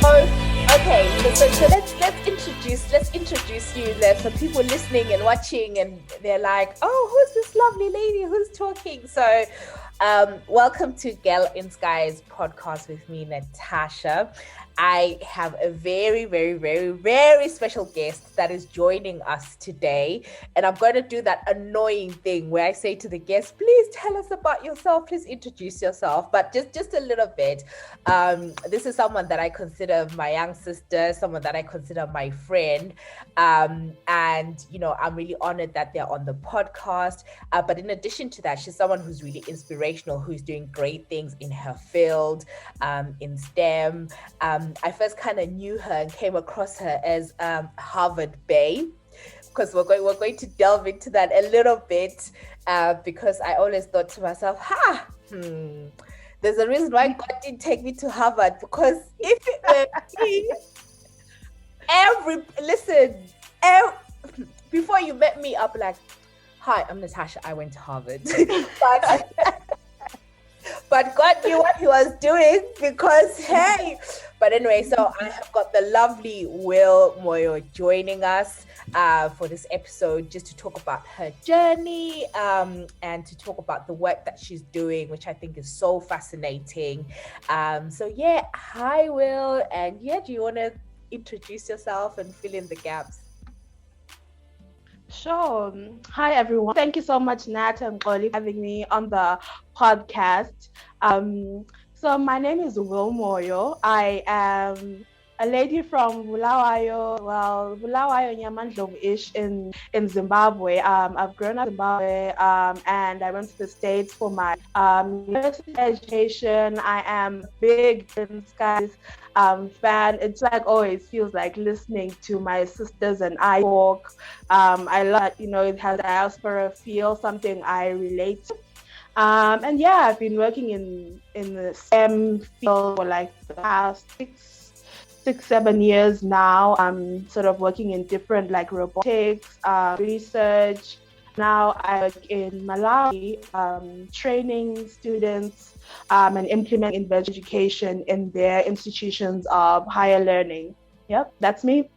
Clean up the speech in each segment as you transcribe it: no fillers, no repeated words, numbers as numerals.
Okay, so let's introduce you there. So people listening and watching, and they're like, oh, who's this lovely lady who's talking? So welcome to Girl in Skies podcast with me, Natasha. I have a very, very, very, very special guest that is joining us today. And I'm going to do that annoying thing where I say to the guest, please tell us about yourself. Please introduce yourself. But just a little bit. This is someone that I consider my young sister, someone that I consider my friend. And, you know, I'm really honored that they're on the podcast. But in addition to that, she's someone who's really inspirational, who's doing great things in her field, in STEM. I first kind of knew her and came across her as Harvard Bay, because we're going to delve into that a little bit, because I always thought to myself, there's a reason why God didn't take me to Harvard, because if it were me, before you met me up, like, hi, I'm Natasha, I went to Harvard. But God knew what he was doing, because, hey. But anyway, so I have got the lovely Will Moyo joining us for this episode, just to talk about her journey and to talk about the work that she's doing, which I think is so fascinating. So yeah, hi Will. And yeah, do you want to introduce yourself and fill in the gaps? Sure. Hi, everyone. Thank you so much, Nat and Xolie, for having me on the podcast. So my name is Will Moyo. I am a lady from Bulawayo, Nyamandlovu-ish in Zimbabwe. I've grown up in Zimbabwe, and I went to the States for my university education. I am a big Skies fan. It's like always feels like listening to my sisters and I talk. I love that, you know, it has a diaspora feel, something I relate to. And yeah, I've been working in the STEM field for like the past 7 years now. I'm sort of working in different like robotics, research. Now I work in Malawi, training students and implementing education in their institutions of higher learning. Yep, that's me.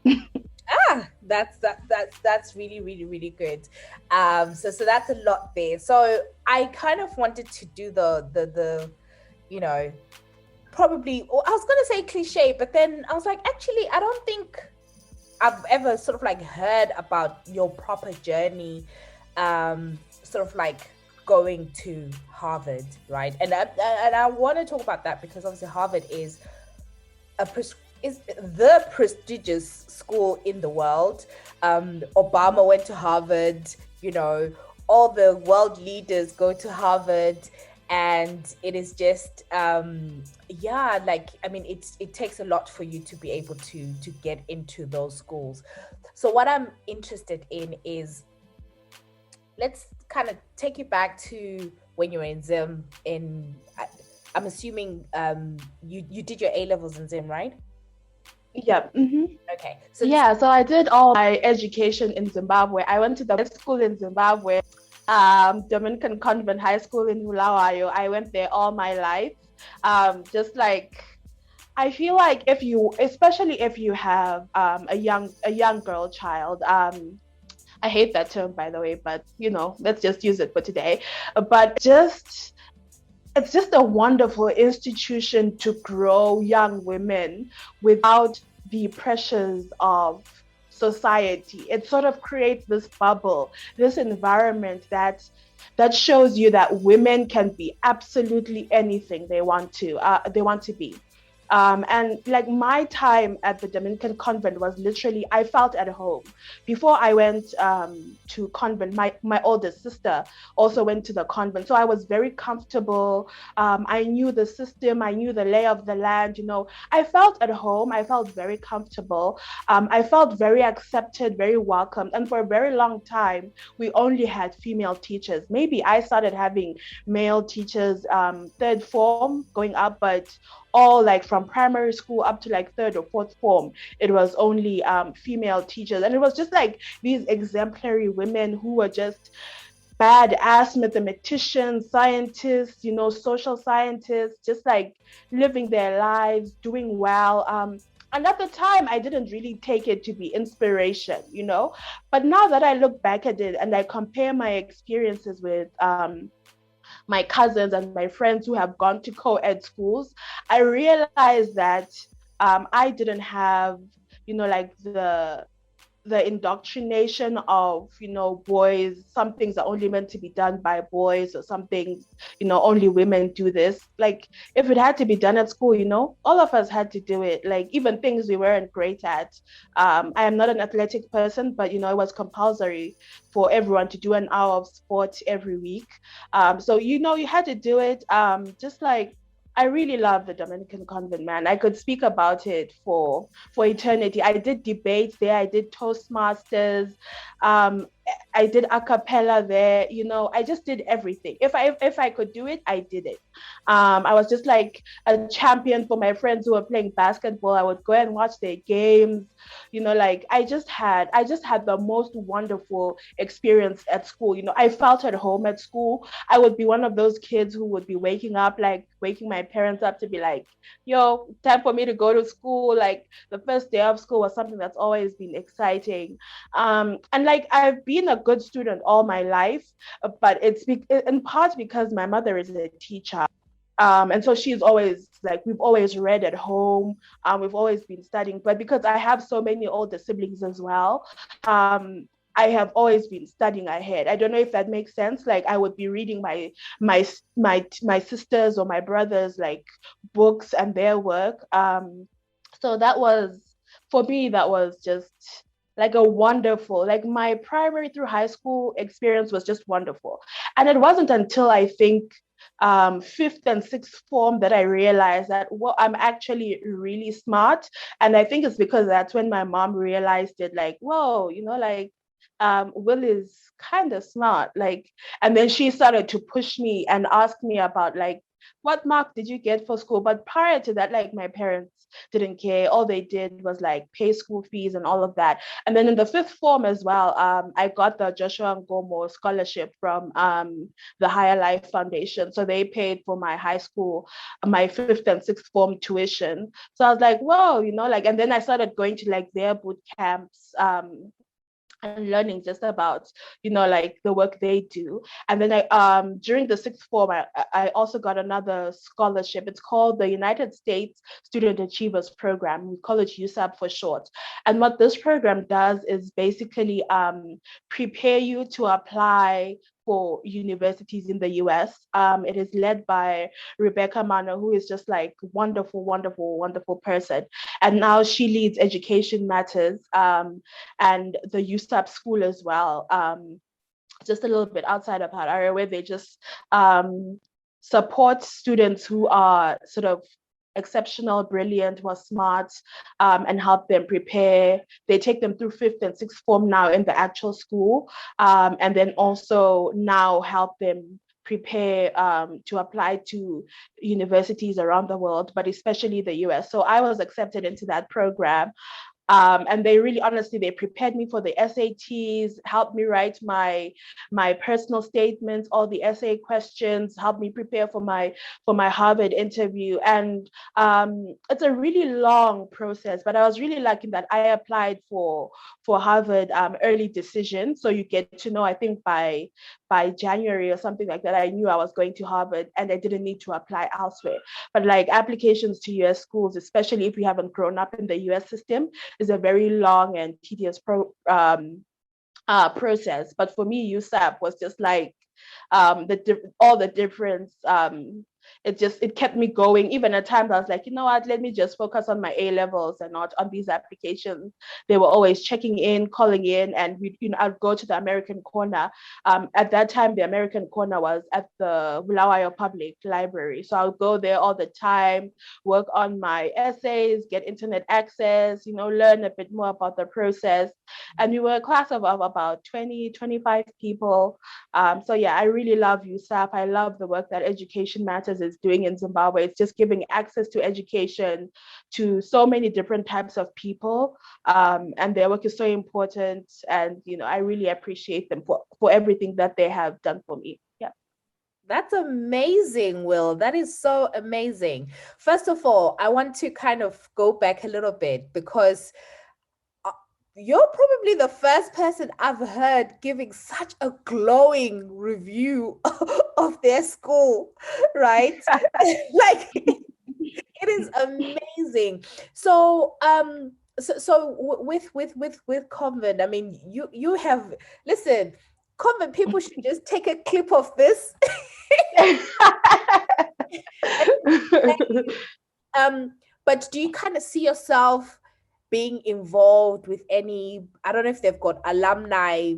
That's really, really, really good. So that's a lot there. So I kind of wanted to do the you know, probably, or I was gonna say cliche, but then I was like, actually, I don't think I've ever sort of like heard about your proper journey, sort of like going to Harvard, right? And I want to talk about that because obviously Harvard is is the prestigious school in the world. Obama went to Harvard, you know, all the world leaders go to Harvard, and it is just it takes a lot for you to be able to get into those schools. So what I'm interested in is, let's kind of take you back to when you were in Zim. I'm assuming you did your A-levels in Zim, right? Yeah. Mm-hmm. Okay. So I did all my education in Zimbabwe. I went to the school in Zimbabwe, Dominican Convent High School in Bulawayo. I went there all my life. Just like, I feel like especially if you have a young girl child, I hate that term, by the way, but you know, let's just use it for today. But it's just a wonderful institution to grow young women without the pressures of society. It sort of creates this bubble, this environment that shows you that women can be absolutely anything they want to be. And like my time at the Dominican convent was literally, I felt at home. Before I went to convent, my oldest sister also went to the convent. So I was very comfortable. I knew the system. I knew the lay of the land. You know, I felt at home. I felt very comfortable. I felt very accepted, very welcomed. And for a very long time, we only had female teachers. Maybe I started having male teachers third form going up, but all like from primary school up to like third or fourth form, it was only female teachers. And it was just like these exemplary women who were just badass mathematicians, scientists, you know, social scientists, just like living their lives, doing well. And at the time, I didn't really take it to be inspiration, you know. But now that I look back at it and I compare my experiences with my cousins and my friends who have gone to co-ed schools, I realized that I didn't have, you know, like the indoctrination of, you know, boys, some things are only meant to be done by boys, or some things, you know, only women do this. Like, if it had to be done at school, you know, all of us had to do it. Like, even things we weren't great at. I am not an athletic person, but, you know, it was compulsory for everyone to do an hour of sport every week. So, you know, you had to do it. Just like, I really love the Dominican convent, man. I could speak about it for eternity. I did debates there. I did Toastmasters. Um, I did a cappella there. You know, I just did everything. If I could do it, I did it. I was just like a champion for my friends who were playing basketball. I would go and watch their games. You know, like I just had the most wonderful experience at school. You know, I felt at home at school. I would be one of those kids who would be waking my parents up to be like, yo, time for me to go to school. Like, the first day of school was something that's always been exciting. And like, I've been a good student all my life, but in part because my mother is a teacher. And so she's always like, we've always read at home. We've always been studying, but because I have so many older siblings as well, I have always been studying ahead. I don't know if that makes sense. Like, I would be reading my sisters or my brothers like books and their work. So that was, for me, that was just like a wonderful, like, my primary through high school experience was just wonderful. And it wasn't until I think fifth and sixth form that I realized that, well, I'm actually really smart. And I think it's because that's when my mom realized it, like, whoa, you know, like, Will is kind of smart. Like, and then she started to push me and ask me about, like, what mark did you get for school? But prior to that, like, my parents didn't care. All they did was like pay school fees and all of that. And then in the fifth form as well, I got the Joshua Ngomo scholarship from the Higher Life Foundation. So they paid for my high school, my fifth and sixth form tuition. So I was like, whoa, you know, like, and then I started going to like their boot camps. And learning just about, you know, like the work they do. And then I during the sixth form, I also got another scholarship. It's called the United States Student Achievers Program. We call it USAP for short. And what this program does is basically prepare you to apply for universities in the US. It is led by Rebecca Mano, who is just like wonderful, wonderful, wonderful person. And now she leads Education Matters, and the USAP school as well, just a little bit outside of Harare, where they just support students who are sort of exceptional, brilliant, who are smart, and help them prepare. They take them through fifth and sixth form now in the actual school, and then also now help them prepare to apply to universities around the world, but especially the US. So I was accepted into that program. And they really, honestly, they prepared me for the SATs, helped me write my personal statements, all the essay questions, helped me prepare for my Harvard interview. And it's a really long process, but I was really lucky that I applied for Harvard early decision. So you get to know, I think by January or something like that, I knew I was going to Harvard and I didn't need to apply elsewhere. But like, applications to US schools, especially if you haven't grown up in the US system, is a very long and tedious process. But for me, USAP was just like all the difference. It kept me going. Even at times I was like, you know what, let me just focus on my A levels and not on these applications. They were always checking in, calling in, and we, you know, I'd go to the American Corner. At that time, the American Corner was at the Bulawayo Public Library. So I'll go there all the time, work on my essays, get internet access, you know, learn a bit more about the process. And we were a class of about 20, 25 people. So yeah, I really love USAP. I love the work that Education Matters is doing in Zimbabwe. It's just giving access to education to so many different types of people. And their work is so important. And, you know, I really appreciate them for everything that they have done for me. Yeah. That's amazing, Will. That is so amazing. First of all, I want to kind of go back a little bit because uh, you're probably the first person I've heard giving such a glowing review of their school, right? Like it is amazing. So, with convent, I mean, you have listen, convent people should just take a clip of this. um, but do you kind of see yourself being involved with any? I don't know if they've got alumni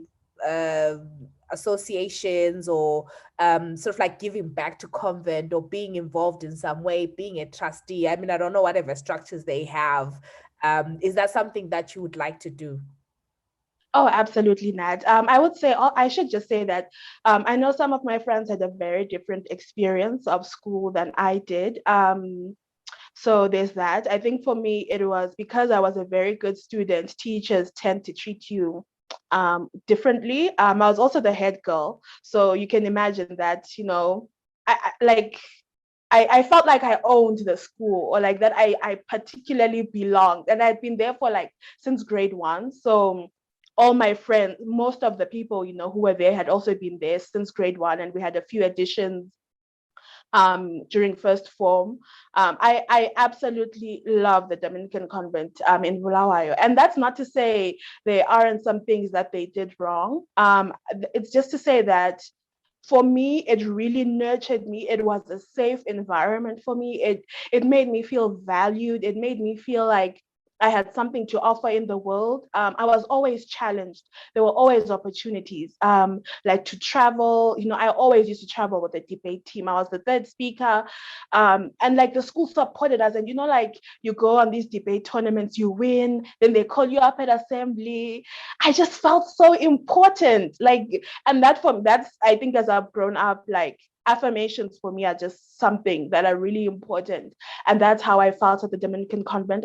um associations or sort of like giving back to convent or being involved in some way, being a trustee. I mean, I don't know whatever structures they have. Is that something that you would like to do? Oh, absolutely not. I would say, I should just say that I know some of my friends had a very different experience of school than I did. So there's that. I think for me, it was because I was a very good student, teachers tend to treat you differently. I was also the head girl. So you can imagine that, like I felt like I owned the school or like that I particularly belonged. And I'd been there for like since grade one. So all my friends, most of the people, who were there had also been there since grade one. And we had a few additions during first form. I absolutely love the Dominican convent in Bulawayo. And that's not to say there aren't some things that they did wrong. It's just to say that for me, it really nurtured me. It was a safe environment for me. It made me feel valued. It made me feel like I had something to offer in the world. I was always challenged. There were always opportunities, like to travel. I always used to travel with the debate team. I was the third speaker, and like the school supported us. And like you go on these debate tournaments, you win, then they call you up at assembly. I just felt so important. Like, and that's I think as I've grown up, like affirmations for me are just something that are really important, and that's how I felt at the Dominican convent.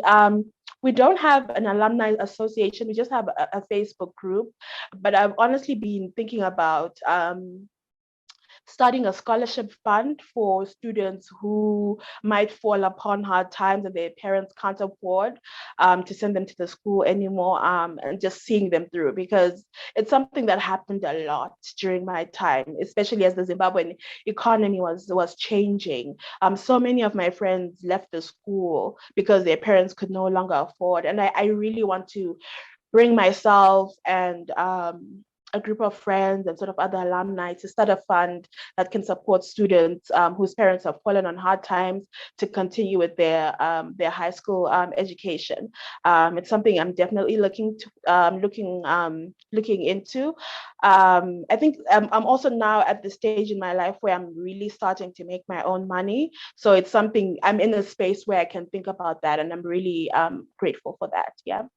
We don't have an alumni association, we just have a Facebook group, but I've honestly been thinking about starting a scholarship fund for students who might fall upon hard times and their parents can't afford to send them to the school anymore, and just seeing them through, because it's something that happened a lot during my time, especially as the Zimbabwean economy was changing. So many of my friends left the school because their parents could no longer afford, and I really want to bring myself and a group of friends and sort of other alumni to start a fund that can support students whose parents have fallen on hard times to continue with their high school education. It's something I'm definitely looking into. I think I'm also now at the stage in my life where I'm really starting to make my own money. So it's something I'm in a space where I can think about that, and I'm really grateful for that. Yeah.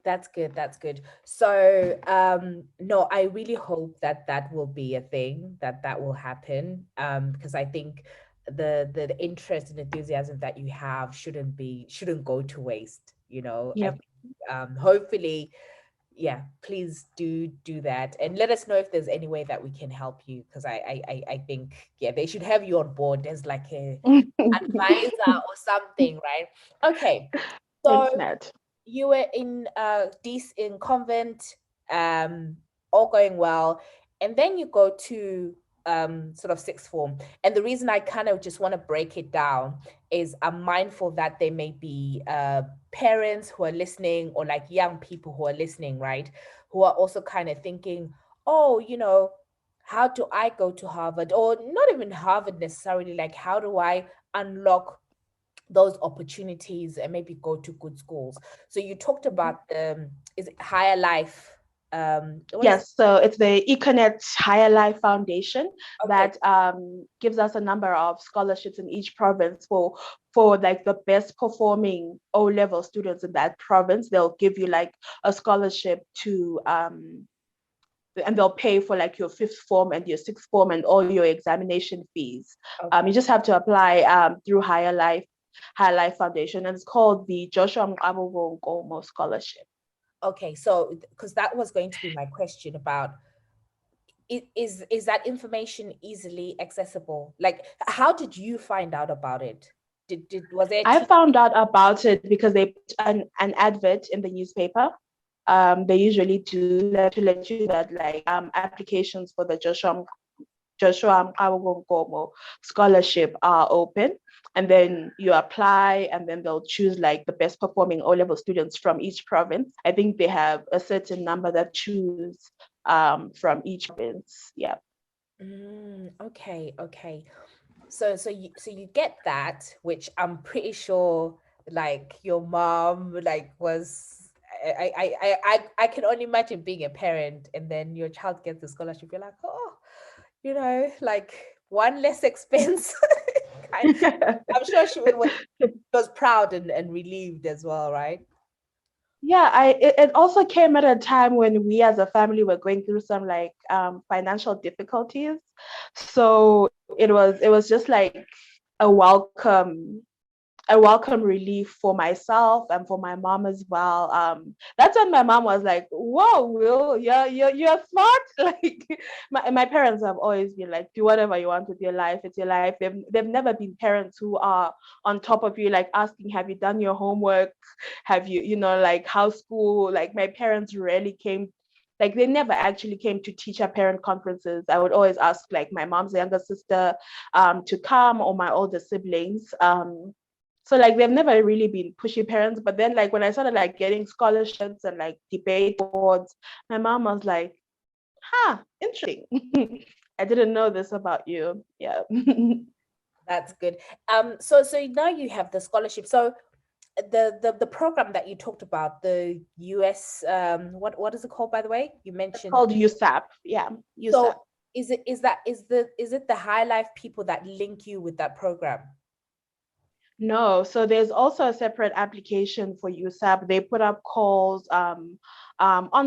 That's good. That's good. So, no, I really hope that that will be a thing, that that will happen. Because I think the interest and enthusiasm that you have shouldn't go to waste. I Yep. think, hopefully, yeah, please do that and let us know if there's any way that we can help you. Because I think, yeah, they should have you on board as like a advisor or something, right? Okay. Thanks, So Nat. you were in this in convent, um all going well, and then you go to sort of sixth form. And the reason I kind of just want to break it down is I'm mindful that there may be parents who are listening, or like young people who are listening, right, who are also kind of thinking, oh, how do I go to Harvard, or not even Harvard necessarily, like how do I unlock those opportunities and maybe go to good schools. So you talked about the is it higher life? What is it? Yes, so it's the Econet Higher Life Foundation Okay, that gives us a number of scholarships in each province for like the best performing O-level students in that province. They'll give you like a scholarship to and they'll pay for like your fifth form and your sixth form and all your examination fees. You okay, just have to apply through Higher Life Foundation, and it's called the Joshua Mqabo Nkomo Scholarship. okay. So because that was going to be my question about is that information easily accessible? Like, how did you find out about it? Was there a I team? found out about it because they put an advert in the newspaper. They usually do to let you know that like applications for the Joshua Mqabu scholarship are open, and then you apply, and then they'll choose like the best performing O-level students from each province. I think they have a certain number that choose from each province. Yeah. Okay, okay. So you get that, which I'm pretty sure like your mom like was I can only imagine being a parent and then your child gets the scholarship. You're like, oh, like one less expense. I'm sure she was proud and relieved as well, right? Yeah, it also came at a time when we as a family were going through some like financial difficulties. So it was just like a welcome a welcome relief for myself and for my mom as well. That's when my mom was like, "Whoa, Will, you're smart." Like my parents have always been like, "Do whatever you want with your life. It's your life." They've never been parents who are on top of you, like asking, "Have you done your homework? Have you, like how's school?" Like my parents rarely came. Like they never actually came to teacher parent conferences. I would always ask like my mom's younger sister to come, or my older siblings. So like they've never really been pushy parents. But then like when I started like getting scholarships and like debate boards, my mom was like, interesting. I didn't know this about you. Yeah. That's good. So now you have the scholarship. So the program that you talked about, the US, what is it called, by the way? You It's mentioned. called USAP. Yeah, USAP. So is it the High Life people that link you with that program? No, so there's also a separate application for USAP. They put up calls on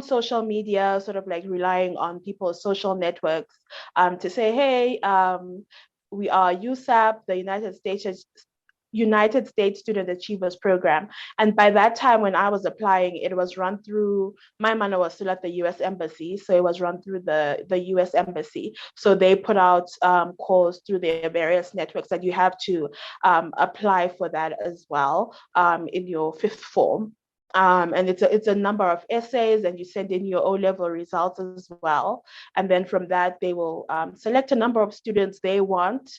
social media, sort of like relying on people's social networks to say, hey, we are USAP, the United States Student Achievers Program. And by that time, when I was applying, it was run through, my mana was still at the US Embassy. So it was run through the US Embassy. So they put out calls through their various networks that you have to apply for that as well in your fifth form. And it's a number of essays, and you send in your O-level results as well. And then from that, they will select a number of students they want.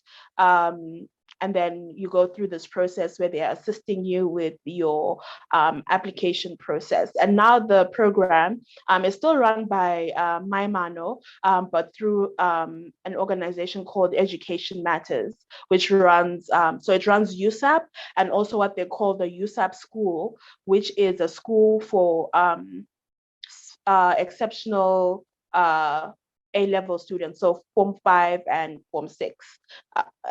And then you go through this process where they're assisting you with your application process. And now the program is still run by Maimano, but through an organization called Education Matters, which runs, so it runs USAP and also what they call the USAP School, which is a school for exceptional A-level students, so Form 5 and Form 6.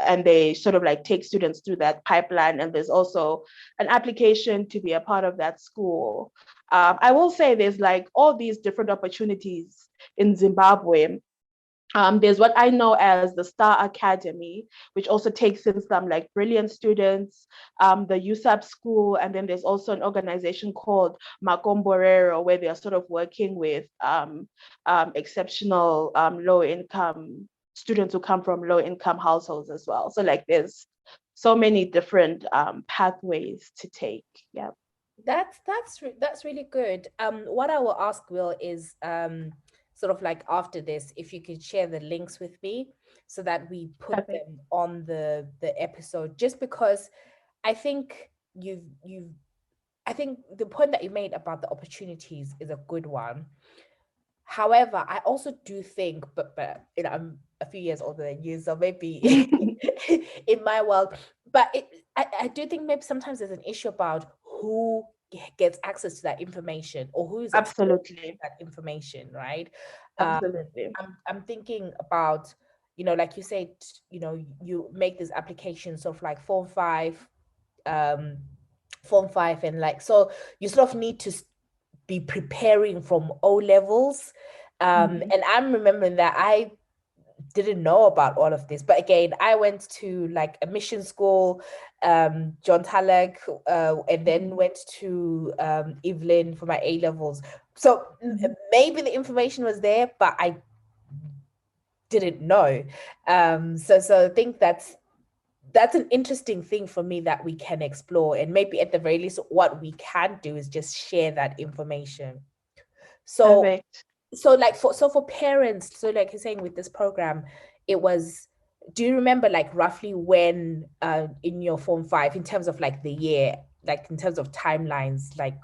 And they sort of like take students through that pipeline. And there's also an application to be a part of that school. I will say there's like all these different opportunities in Zimbabwe. There's what I know as the Star Academy, which also takes in some like brilliant students, the USAP school, and then there's also an organization called Macomborero, where they are sort of working with exceptional low-income students who come from low-income households as well. So like there's so many different pathways to take. Yeah. That's really good. What I will ask Will is sort of like after this, if you could share the links with me so that we put Perfect. them on the episode, just because I think you've I think the point that you made about the opportunities is a good one. However, I also do think, but I'm a few years older than you, so maybe in my world, but I do think maybe sometimes there's an issue about who gets access to that information or who is exposed to Absolutely. that information, right? Um, Absolutely. I'm thinking about, like you said, you make these applications of like um, Form 5, and like, so you sort of need to be preparing from O levels. Mhm. And I'm remembering that I didn't know about all of this, but again, I went to like a mission school, John Talek, and then went to Evelyn for my A levels. So Mhm. maybe the information was there, but I didn't know. So I think that's an interesting thing for me that we can explore, and maybe at the very least what we can do is just share that information. So Perfect. for parents, so like you're saying with this program, it was, do you remember like roughly when in your form 5, in terms of like the year, like in terms of timelines, like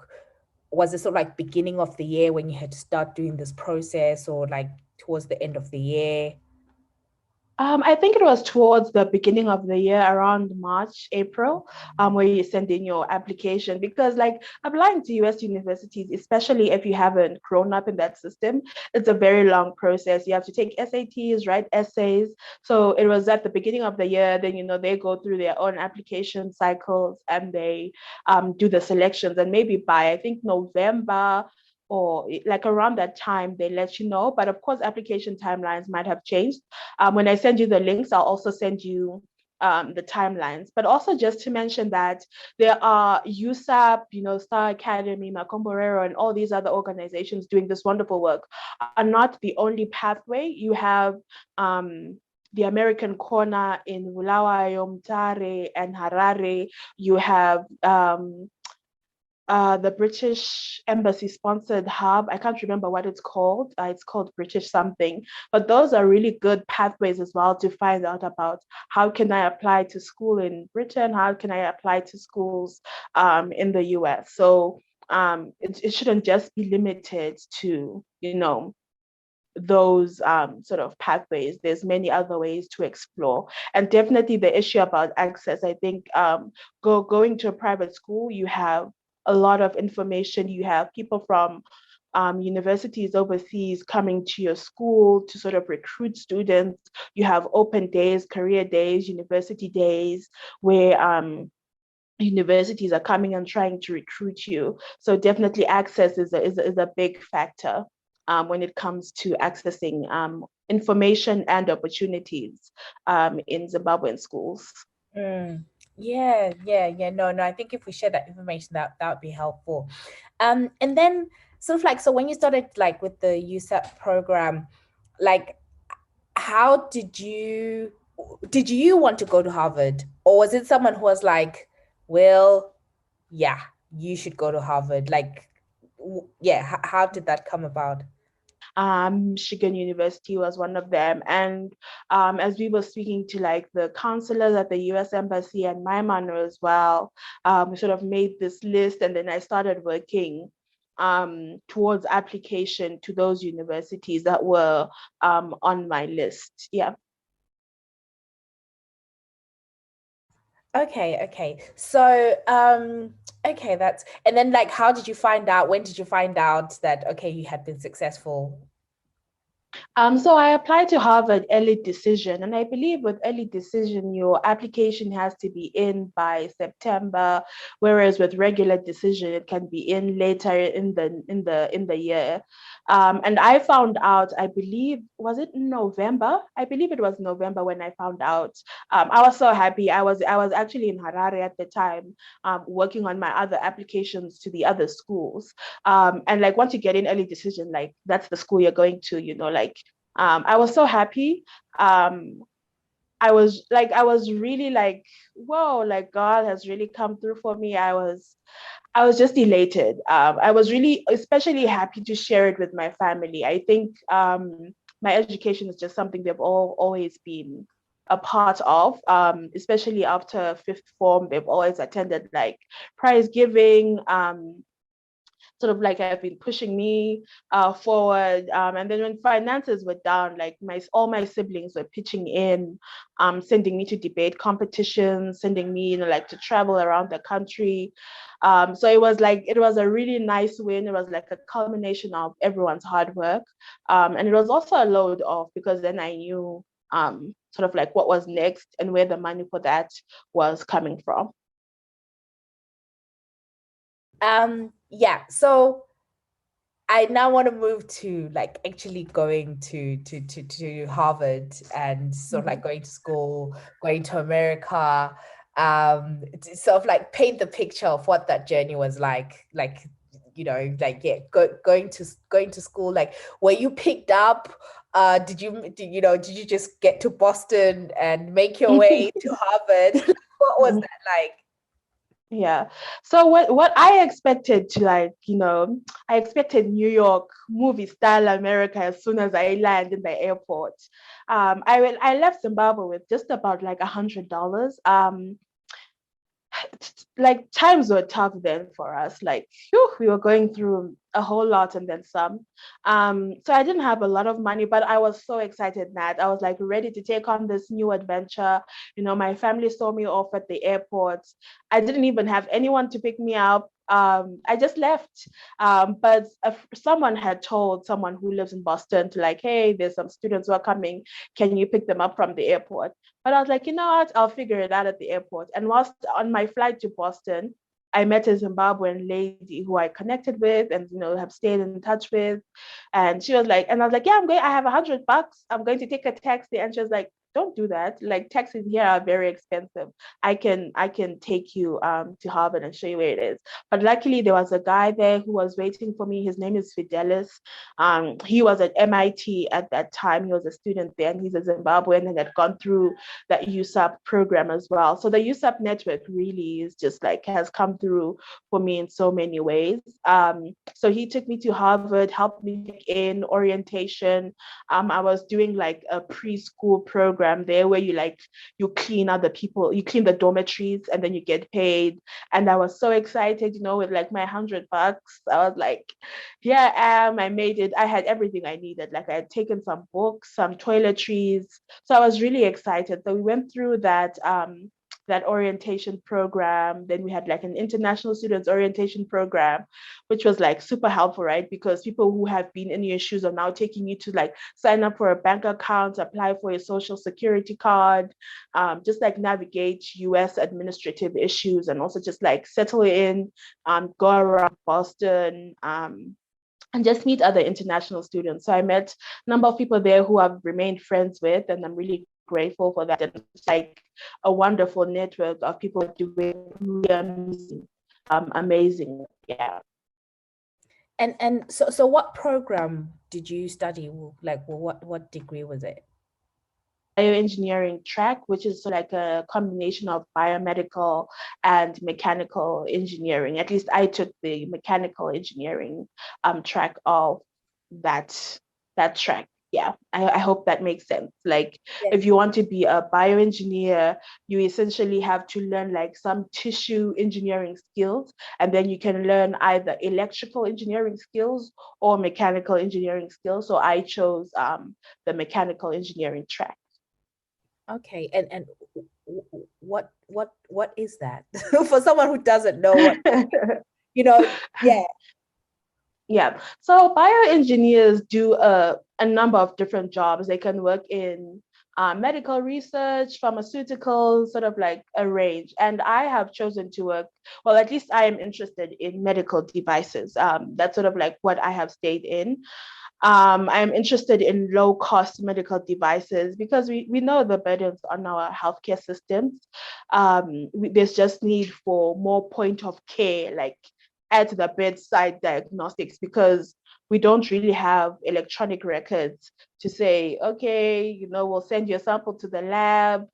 was it sort of like beginning of the year when you had to start doing this process, or like towards the end of the year? I think it was towards the beginning of the year, around March, April, where you send in your application. Because, like, applying to US universities, especially if you haven't grown up in that system, it's a very long process. You have to take SATs, write essays. So it was at the beginning of the year. Then, they go through their own application cycles, and they do the selections. And maybe by, I think, November or like around that time, they let you know. But of course, application timelines might have changed. When I send you the links, I'll also send you the timelines. But also just to mention that there are USAP, Star Academy, Macomborero, and all these other organizations doing this wonderful work are not the only pathway. You have the American Corner in Bulawayo, Mtare, and Harare. You have the British Embassy sponsored hub. I can't remember what it's called. It's called British something. But those are really good pathways as well to find out about how can I apply to school in Britain? How can I apply to schools in the US? So it shouldn't just be limited to, those sort of pathways. There's many other ways to explore, and definitely the issue about access. I think going to a private school, you have a lot of information. You have people from universities overseas coming to your school to sort of recruit students. You have open days, career days, university days, where universities are coming and trying to recruit you. So definitely access is a big factor when it comes to accessing information and opportunities in Zimbabwean schools. Mm. Yeah. No, I think if we share that information, that would be helpful. And then sort of like, so when you started like with the USAP program, like how did you want to go to Harvard, or was it someone who was like, well, yeah, you should go to Harvard? Like, yeah, how did that come about? Michigan University was one of them. And as we were speaking to like the counselors at the US Embassy and my manor as well, we sort of made this list, and then I started working towards application to those universities that were on my list. Yeah. Okay. So, okay, and then like, how did you find out? When did you find out that, okay, you had been successful? So I applied to Harvard early decision, and I believe with early decision, your application has to be in by September, whereas with regular decision, it can be in later in the year. And I found out, I believe, was it November? I believe it was November when I found out. I was so happy. I was actually in Harare at the time, working on my other applications to the other schools. And like once you get in early decision, like that's the school you're going to, like I was so happy. I was really like, whoa, like God has really come through for me. I was just elated. I was really especially happy to share it with my family. I think my education is just something they've always been a part of, especially after fifth form. They've always attended like prize giving, sort of like have been pushing me forward. And then when finances were down, like all my siblings were pitching in, sending me to debate competitions, sending me, like to travel around the country. So it was a really nice win. It was like a culmination of everyone's hard work. And it was also a load off because then I knew sort of like what was next and where the money for that was coming from. Yeah, so I now want to move to like actually going to Harvard and sort of like going to school, going to America, to sort of like paint the picture of what that journey was like, going to school, like, were you picked up? Did you just get to Boston and make your way to Harvard? What was that like? Yeah. So what I expected to, like, I expected New York movie style America as soon as I land in the airport. I left Zimbabwe with just about like $100. Like times were tough then for us. Like, whew, we were going through a whole lot and then some. So I didn't have a lot of money, but I was so excited that I was like ready to take on this new adventure. My family saw me off at the airport. I didn't even have anyone to pick me up. I just left. But someone had told someone who lives in Boston to, like, hey, there's some students who are coming. Can you pick them up from the airport? But I was like, you know what? I'll figure it out at the airport. And whilst on my flight to Boston, I met a Zimbabwean lady who I connected with and have stayed in touch with. And she was like, and I was like, yeah, I have $100. I'm going to take a taxi. And she was like, don't do that. Like, taxis here are very expensive. I can take you to Harvard and show you where it is. But luckily there was a guy there who was waiting for me. His name is Fidelis. He was at MIT at that time. He was a student there, and he's a Zimbabwean and had gone through that USAP program as well. So the USAP network really is just like has come through for me in so many ways. So he took me to Harvard, helped me in orientation. I was doing like a preschool program there where you clean other people, you clean the dormitories, and then you get paid. And I was so excited, with like my $100. I was like, here I am, I made it. I had everything I needed. Like, I had taken some books, some toiletries. So I was really excited. So we went through that orientation program. Then we had like an international students orientation program, which was like super helpful, right? Because people who have been in your shoes are now taking you to like sign up for a bank account, apply for a social security card, just like navigate US administrative issues, and also just like settle in, go around Boston, and just meet other international students. So I met a number of people there who I've remained friends with, and I'm really grateful for that. And it's like a wonderful network of people doing really amazing. Yeah. And so what program did you study? Like, what degree was it? Bioengineering track, which is like a combination of biomedical and mechanical engineering. At least I took the mechanical engineering track of that track. Yeah, I hope that makes sense. Like, Yes. if you want to be a bioengineer, you essentially have to learn like some tissue engineering skills, and then you can learn either electrical engineering skills or mechanical engineering skills. So I chose the mechanical engineering track. Okay, and what is that for someone who doesn't know what yeah. Yeah. So bioengineers do a number of different jobs. They can work in medical research, pharmaceuticals, sort of like a range. And I have chosen to work, well, at least I am interested in medical devices. That's sort of like what I have stayed in. I'm interested in low cost medical devices because we know the burdens on our healthcare systems. There's just need for more point of care, like at the bedside diagnostics, because we don't really have electronic records to say, okay, we'll send your sample to the lab.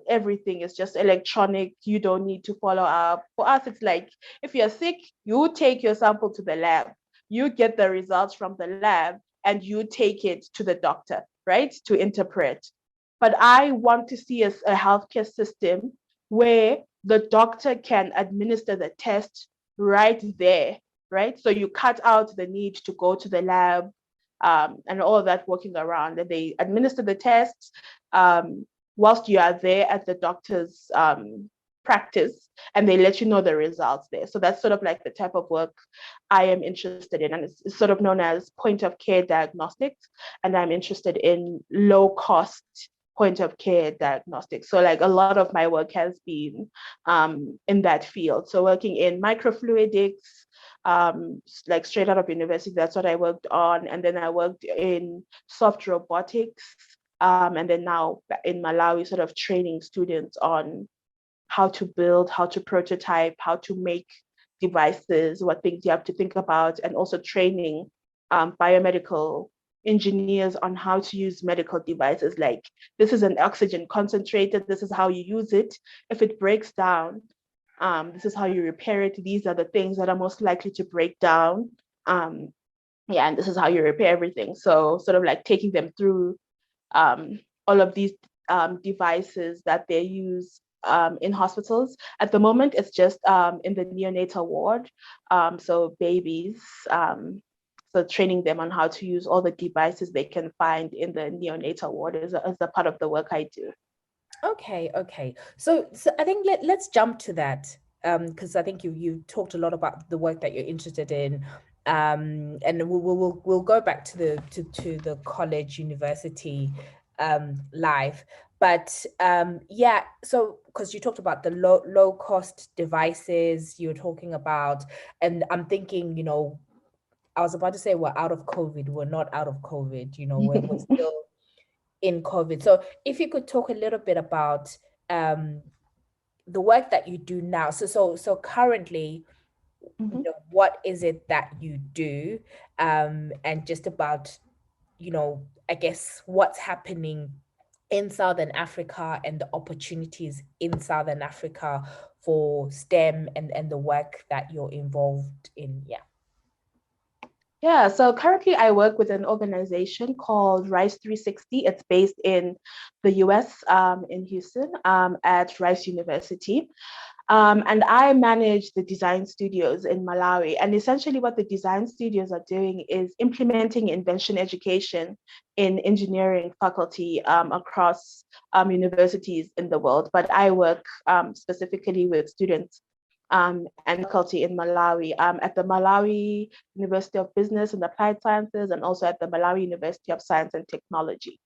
Everything is just electronic. You don't need to follow up. For us, it's like, if you're sick, you take your sample to the lab, you get the results from the lab, and you take it to the doctor, right, to interpret. But I want to see a healthcare system where the doctor can administer the test right there, right? So you cut out the need to go to the lab, and all of that walking around, and they administer the tests whilst you are there at the doctor's practice, and they let you know the results there. So that's sort of like the type of work I am interested in, and it's sort of known as point of care diagnostics, and I'm interested in low cost point of care diagnostics. So like a lot of my work has been in that field. So working in microfluidics, like straight out of university, that's what I worked on. And then I worked in soft robotics. And then now in Malawi, sort of training students on how to build, how to prototype, how to make devices, what things you have to think about, and also training biomedical engineers on how to use medical devices. Like, this is an oxygen concentrator, this is how you use it. If it breaks down, this is how you repair it. These are the things that are most likely to break down. And this is how you repair everything. So sort of like taking them through all of these devices that they use in hospitals. At the moment, it's just in the neonatal ward. So babies, so training them on how to use all the devices they can find in the neonatal ward is a part of the work I do. Okay. So I think let's jump to that, because I think you talked a lot about the work that you're interested in, and we'll go back to the college university life. But yeah, so because you talked about the low cost devices you're talking about, and I'm thinking, I was about to say we're out of COVID. We're not out of COVID. We're still in COVID. So if you could talk a little bit about the work that you do now. So currently, what is it that you do? And just about, I guess what's happening in Southern Africa and the opportunities in Southern Africa for STEM and the work that you're involved in. Yeah. Yeah, so currently I work with an organization called Rice 360. It's based in the US, in Houston, at Rice University. And I manage the design studios in Malawi. And essentially what the design studios are doing is implementing invention education in engineering faculty across universities in the world. But I work specifically with students and faculty in Malawi, at the Malawi University of Business and Applied Sciences, and also at the Malawi University of Science and Technology.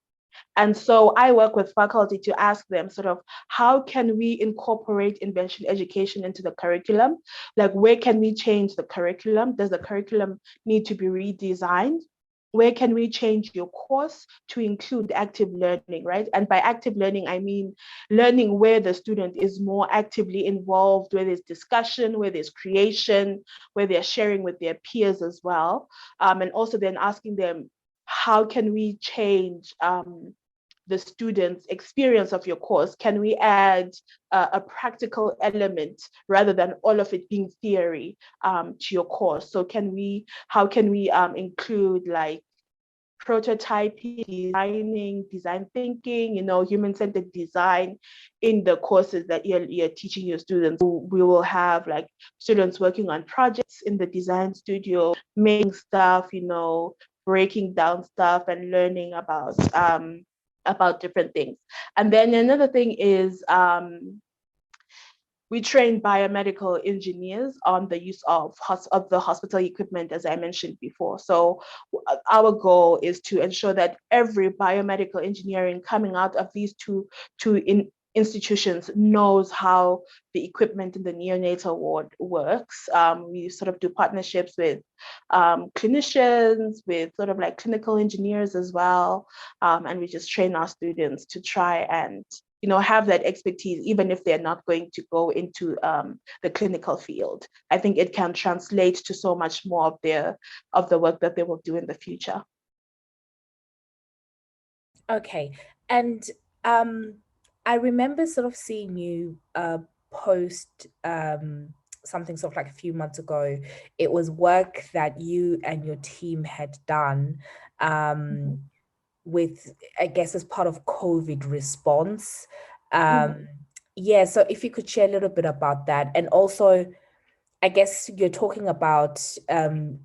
And so I work with faculty to ask them sort of, how can we incorporate invention education into the curriculum? Like, where can we change the curriculum? Does the curriculum need to be redesigned? Where can we change your course to include active learning, right? And by active learning, I mean learning where the student is more actively involved, where there's discussion, where there's creation, where they're sharing with their peers as well. And also then asking them, how can we change the students' experience of your course? Can we add a practical element rather than all of it being theory to your course? So how can we include like prototyping, designing, design thinking, human-centered design in the courses that you're teaching your students? We will have like students working on projects in the design studio, making stuff, breaking down stuff and learning about different things. And then another thing is we train biomedical engineers on the use of the hospital equipment, as I mentioned before. So our goal is to ensure that every biomedical engineering coming out of these two institutions knows how the equipment in the neonatal ward works. We sort of do partnerships with clinicians, with sort of like clinical engineers as well. And we just train our students to try and have that expertise, even if they're not going to go into the clinical field. I think it can translate to so much more of the work that they will do in the future. Okay. And I remember sort of seeing you post something sort of like a few months ago. It was work that you and your team had done with, I guess, as part of COVID response. Yeah, so if you could share a little bit about that. And also, I guess you're talking about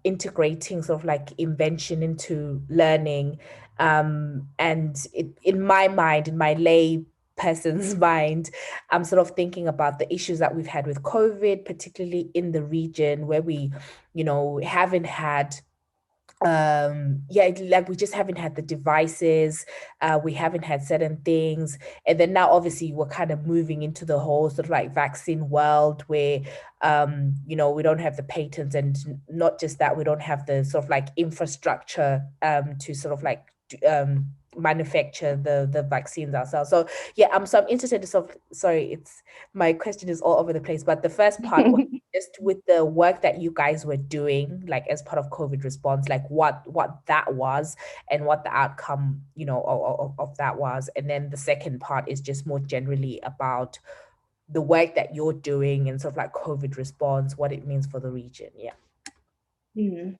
integrating sort of like invention into learning. And in my mind, in my lay person's mind, I'm sort of thinking about the issues that we've had with COVID, particularly in the region where we, haven't had like we just haven't had the devices, we haven't had certain things, and then now obviously we're kind of moving into the whole sort of like vaccine world where we don't have the patents, and not just that, we don't have the sort of like infrastructure to sort of like manufacture the vaccines ourselves. So yeah, so I'm interested to sorry, it's my question is all over the place, but the first part was just with the work that you guys were doing, like as part of COVID response, like what that was and what the outcome, you know, of that was. And then the second part is just more generally about the work that you're doing and sort of like COVID response, what it means for the region. Yeah. Mhm.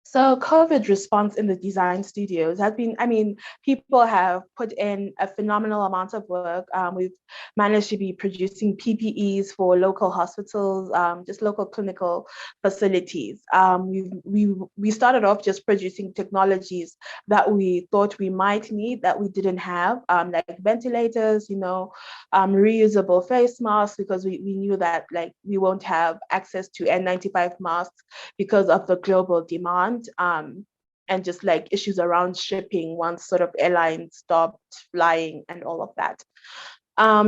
So COVID response in the design studios has been, I mean, people have put in a phenomenal amount of work. We've managed to be producing PPEs for local hospitals, just local clinical facilities. We started off just producing technologies that we thought we might need that we didn't have, like ventilators, you know, reusable face masks, because we knew that like we won't have access to N95 masks because of the global demand, and just like issues around shipping once sort of airlines stopped flying and all of that.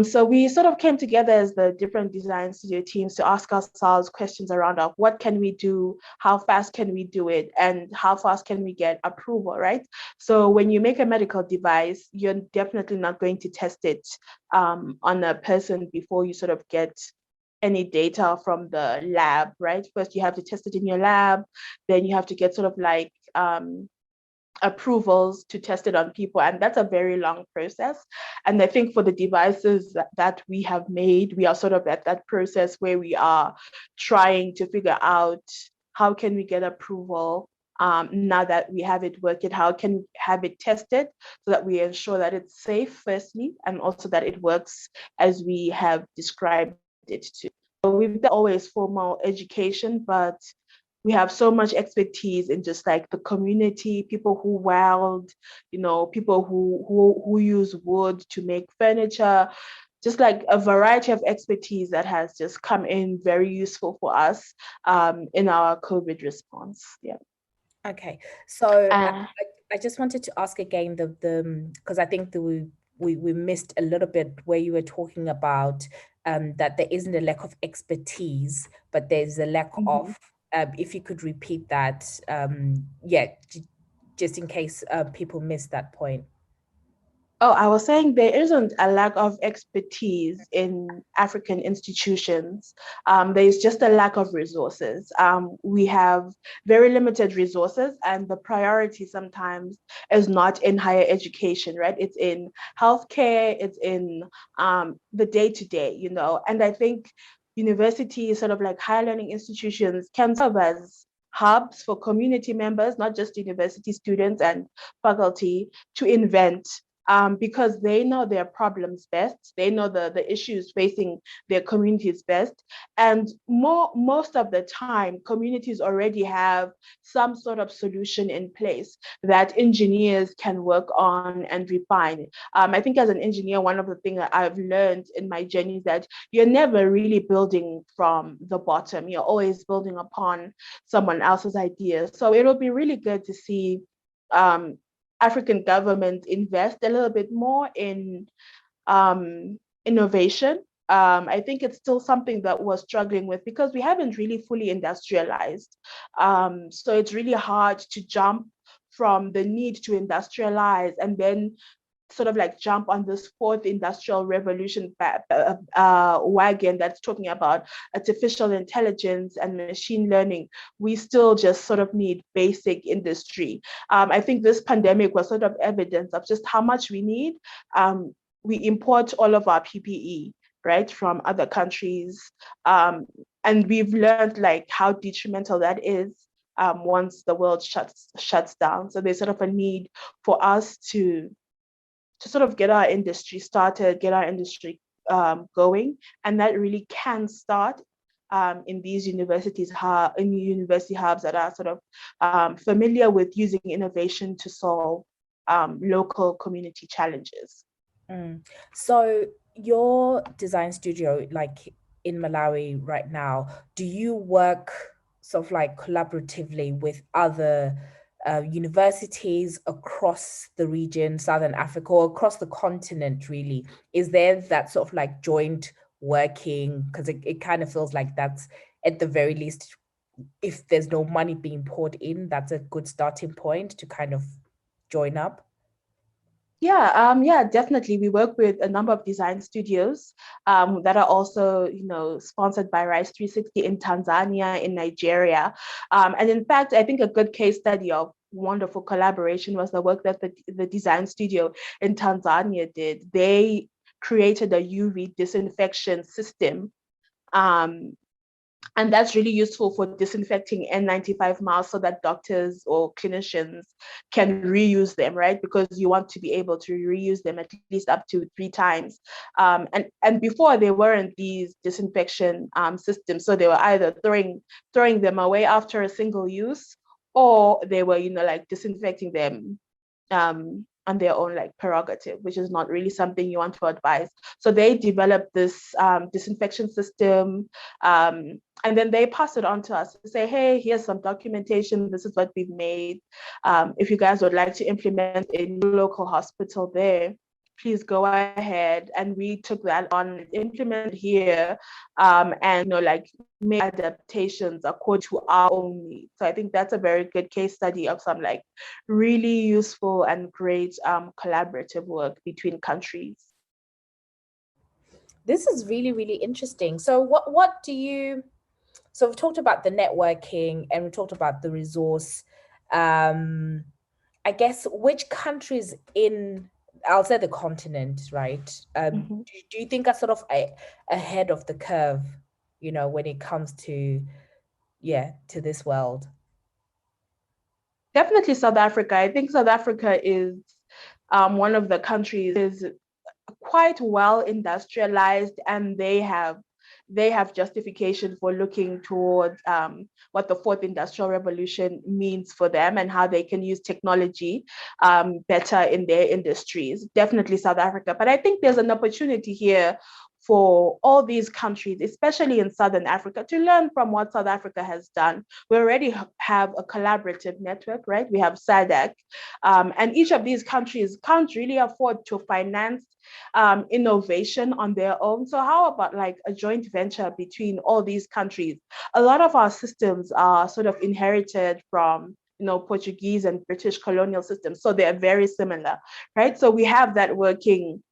So we sort of came together as the different design studio teams to ask ourselves questions around what can we do, how fast can we do it, and how fast can we get approval, right? So when you make a medical device, you're definitely not going to test it on a person before you sort of get any data from the lab, right? First, you have to test it in your lab, then you have to get sort of like approvals to test it on people. And that's a very long process. And I think for the devices that we have made, we are sort of at that process where we are trying to figure out how can we get approval now that we have it working, how can we have it tested so that we ensure that it's safe, firstly, and also that it works as we have described it to. So we've done always formal education, but we have so much expertise in just like the community, people who weld, you know, people who use wood to make furniture, just like a variety of expertise that has just come in very useful for us in our COVID response. Yeah. Okay, so Uh, I just wanted to ask again the because I think we missed a little bit where you were talking about that there isn't a lack of expertise, but there's a lack of if you could repeat that, yeah, just in case people missed that point. Oh, I was saying there isn't a lack of expertise in African institutions. There's just a lack of resources. We have very limited resources, and the priority sometimes is not in higher education, right? It's in healthcare, it's in the day to day, you know. And I think universities, sort of like higher learning institutions, can serve as hubs for community members, not just university students and faculty, to invent, because they know their problems best. They know the issues facing their communities best. And most of the time, communities already have some sort of solution in place that engineers can work on and refine. I think as an engineer, one of the things that I've learned in my journey is that you're never really building from the bottom. You're always building upon someone else's ideas. So it'll be really good to see African governments invest a little bit more in innovation. I think it's still something that we're struggling with because we haven't really fully industrialized. So it's really hard to jump from the need to industrialize and then sort of like jump on this fourth industrial revolution wagon that's talking about artificial intelligence and machine learning. We still just sort of need basic industry. I think this pandemic was sort of evidence of just how much we need. We import all of our PPE, right, from other countries. And we've learned like how detrimental that is once the world shuts down. So there's sort of a need for us to sort of get our industry started, get our industry going, and that really can start in these universities, in university hubs that are sort of familiar with using innovation to solve local community challenges. So your design studio, like in Malawi right now, do you work sort of like collaboratively with other universities across the region, Southern Africa, or across the continent, really? Is there that sort of like joint working? Because it kind of feels like that's at the very least, if there's no money being poured in, that's a good starting point to kind of join up. Yeah, definitely. We work with a number of design studios that are also, sponsored by Rise 360 in Tanzania, in Nigeria. And in fact, I think a good case study of wonderful collaboration was the work that the design studio in Tanzania did. They created a UV disinfection system. Um, and that's really useful for disinfecting N95 masks so that doctors or clinicians can reuse them, right? Because you want to be able to reuse them at least up to 3 times. And before there weren't these disinfection systems, so they were either throwing them away after a single use, or they were, like disinfecting them on their own like prerogative, which is not really something you want to advise. So they developed this disinfection system, and then they pass it on to us to say, hey, here's some documentation. This is what we've made. If you guys would like to implement a new local hospital there, please go ahead. And we took that on, implemented here, and like make adaptations according to our own needs. So I think that's a very good case study of some like really useful and great collaborative work between countries. This is really, really interesting. So what do you, so we've talked about the networking and we talked about the resource. I guess which countries in, I'll say the continent, right? Do you think are sort of ahead of the curve, when it comes to this world? Definitely South Africa. I think South Africa is one of the countries is quite well industrialized, and they have justification for looking towards what the fourth industrial revolution means for them and how they can use technology better in their industries. Definitely South Africa. But I think there's an opportunity here for all these countries, especially in Southern Africa, to learn from what South Africa has done. We already have a collaborative network, right? We have SADC, and each of these countries can't really afford to finance innovation on their own. So how about like a joint venture between all these countries? A lot of our systems are sort of inherited from Portuguese and British colonial systems. So they're very similar, right? So we have that working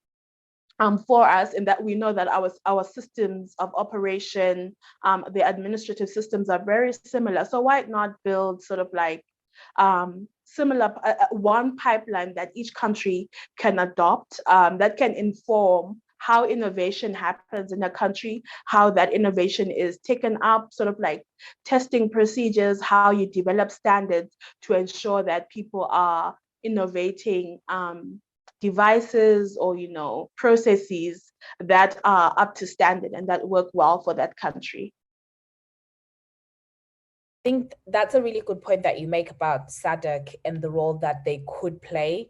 for us, in that we know that our systems of operation, the administrative systems are very similar. So why not build sort of like similar one pipeline that each country can adopt, that can inform how innovation happens in a country, how that innovation is taken up, sort of like testing procedures, how you develop standards to ensure that people are innovating devices or processes that are up to standard and that work well for that country. I think that's a really good point that you make about SADC and the role that they could play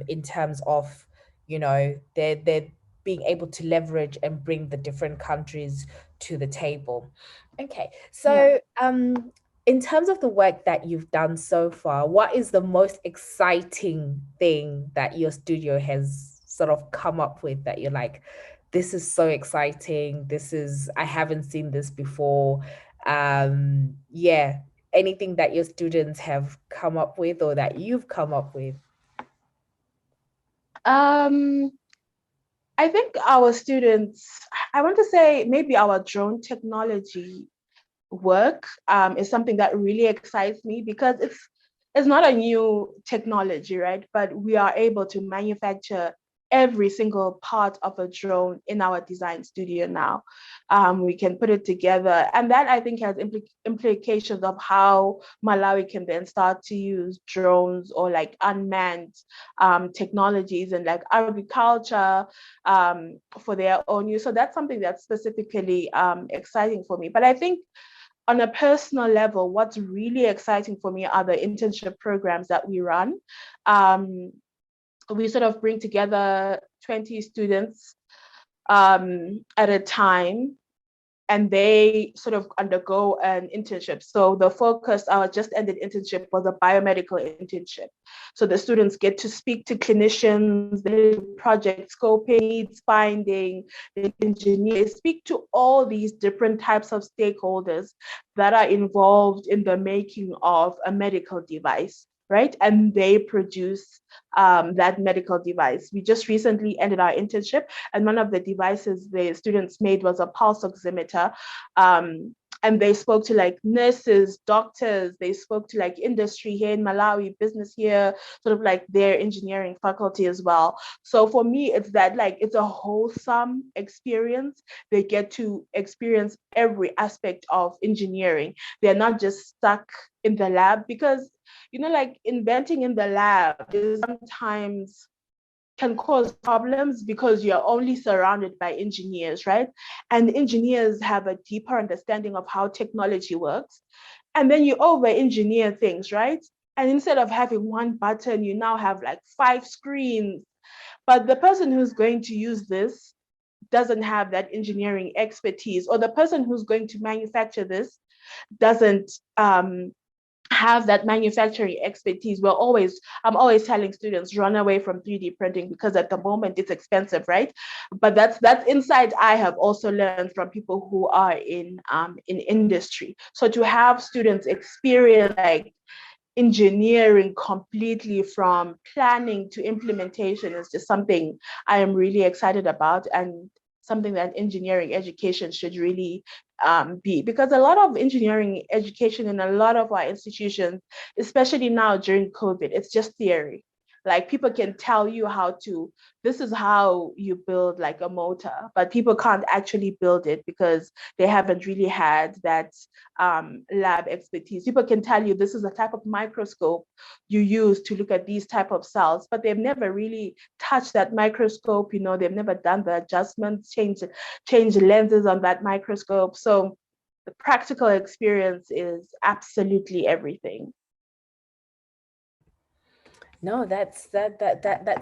in terms of, they're being able to leverage and bring the different countries to the table. Okay, so in terms of the work that you've done so far, what is the most exciting thing that your studio has sort of come up with that you're like, this is so exciting, I haven't seen this before? Anything that your students have come up with or that you've come up with? I think our students, I want to say maybe our drone technology work is something that really excites me, because it's not a new technology, right? But we are able to manufacture every single part of a drone in our design studio now. We can put it together, and that I think has implications of how Malawi can then start to use drones or like unmanned technologies and like agriculture for their own use. So that's something that's specifically exciting for me. But I think on a personal level, what's really exciting for me are the internship programs that we run. We sort of bring together 20 students at a time, and they sort of undergo an internship. So the focus, our just ended internship was a biomedical internship. So the students get to speak to clinicians, they do project scoping, needs finding, the engineers, speak to all these different types of stakeholders that are involved in the making of a medical device. right? And they produce that medical device. We just recently ended our internship, and one of the devices the students made was a pulse oximeter. And they spoke to like nurses, doctors, they spoke to like industry here in Malawi, business here, sort of like their engineering faculty as well. So for me, it's that like it's a wholesome experience. They get to experience every aspect of engineering. They're not just stuck in the lab, because like inventing in the lab is sometimes can cause problems because you're only surrounded by engineers, right? And engineers have a deeper understanding of how technology works. And then you over engineer things, right? And instead of having one button, you now have like 5 screens. But the person who's going to use this doesn't have that engineering expertise, or the person who's going to manufacture this doesn't have that manufacturing expertise. I'm always telling students, run away from 3D printing, because at the moment it's expensive, right? But that's insight I have also learned from people who are in industry. So to have students experience like engineering completely from planning to implementation is just something I am really excited about, and something that engineering education should really be, because a lot of engineering education in a lot of our institutions, especially now during COVID, it's just theory. Like people can tell you this is how you build like a motor, but people can't actually build it because they haven't really had that lab expertise. People can tell you this is a type of microscope you use to look at these type of cells, but they've never really touched that microscope. They've never done the adjustments, change lenses on that microscope. So the practical experience is absolutely everything. No, that's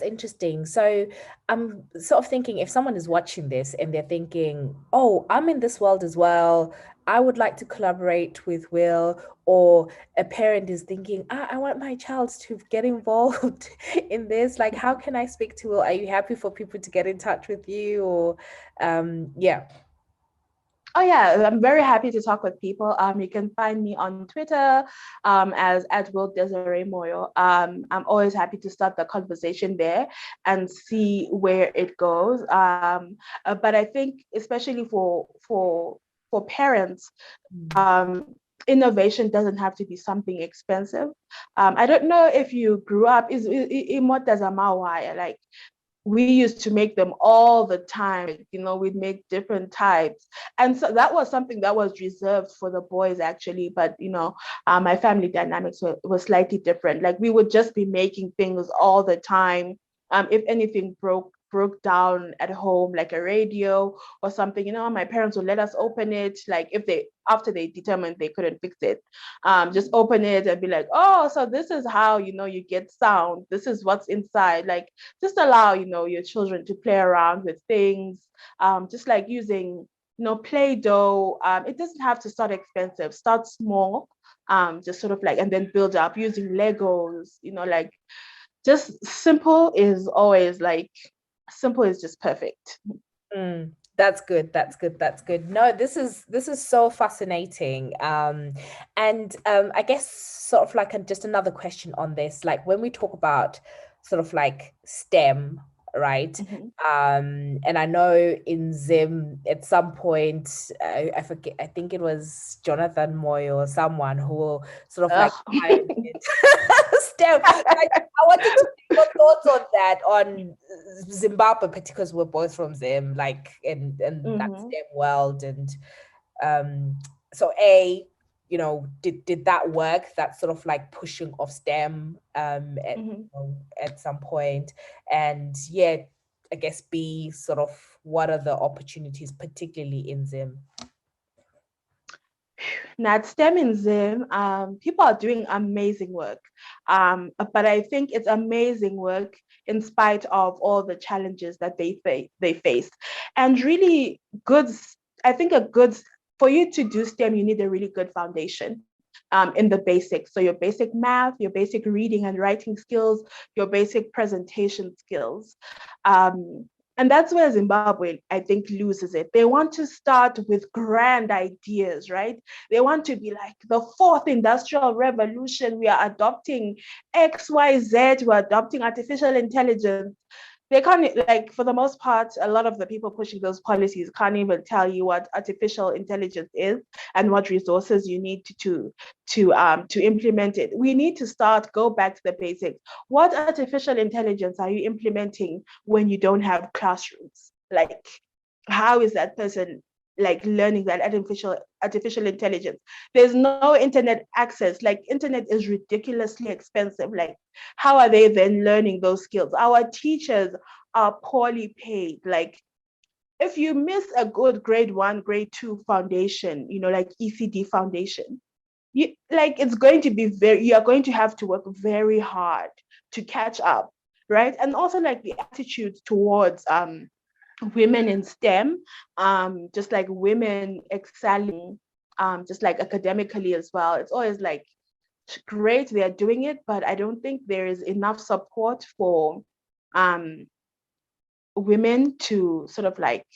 interesting. So I'm sort of thinking, if someone is watching this and they're thinking, oh, I'm in this world as well, I would like to collaborate with Will, or a parent is thinking, I want my child to get involved in this. Like, how can I speak to Will? Are you happy for people to get in touch with you? Or yeah. Oh yeah, I'm very happy to talk with people. You can find me on Twitter as at Will Desiree Moyo. I'm always happy to start the conversation there and see where it goes. But I think especially for parents, innovation doesn't have to be something expensive. I don't know if you grew up is like we used to make them all the time. We'd make different types. And so that was something that was reserved for the boys, actually. But, my family dynamics were slightly different. Like we would just be making things all the time. If anything broke down at home, like a radio or something, my parents would let us open it. Like after they determined they couldn't fix it, just open it and be like, oh, so this is how, you get sound. This is what's inside. Like just allow, your children to play around with things, just like using, Play-Doh. It doesn't have to start expensive. Start small, just sort of like, and then build up using Legos, like just simple is always like, simple is just perfect. That's good. That's good. That's good. No, this is so fascinating. And I guess sort of like just another question on this, like when we talk about sort of like STEM, right? And I know in Zim at some point, I forget, I think it was Jonathan Moyo or someone who sort of like pioneered STEM. Like, I wanted to get your thoughts on that, on Zimbabwe, because we're both from Zim, like in that STEM world. And so did that work, that sort of like pushing of STEM at some point? And yeah, I guess B, sort of what are the opportunities, particularly in Zim? Now at STEM in Zim, people are doing amazing work. But I think it's amazing work in spite of all the challenges that they face. And really I think for you to do STEM, you need a really good foundation. In the basics. So your basic math, your basic reading and writing skills, your basic presentation skills. And that's where Zimbabwe, I think, loses it. They want to start with grand ideas, right? They want to be like the fourth industrial revolution. We are adopting XYZ, we're adopting artificial intelligence. They can't, like, for the most part, a lot of the people pushing those policies can't even tell you what artificial intelligence is and what resources you need to implement it. We need to go back to the basics. What artificial intelligence are you implementing when you don't have classrooms? Like, how is that person like learning that artificial intelligence? There's no internet access. Like, internet is ridiculously expensive. Like, how are they then learning those skills? Our teachers are poorly paid. Like, if you miss a good grade 1, grade 2 foundation, like ECD foundation, it's going to be you are going to have to work very hard to catch up, right? And also, like, the attitude towards women in STEM, just like women excelling, just like academically as well. It's always like, great, they are doing it, but I don't think there is enough support for women to sort of like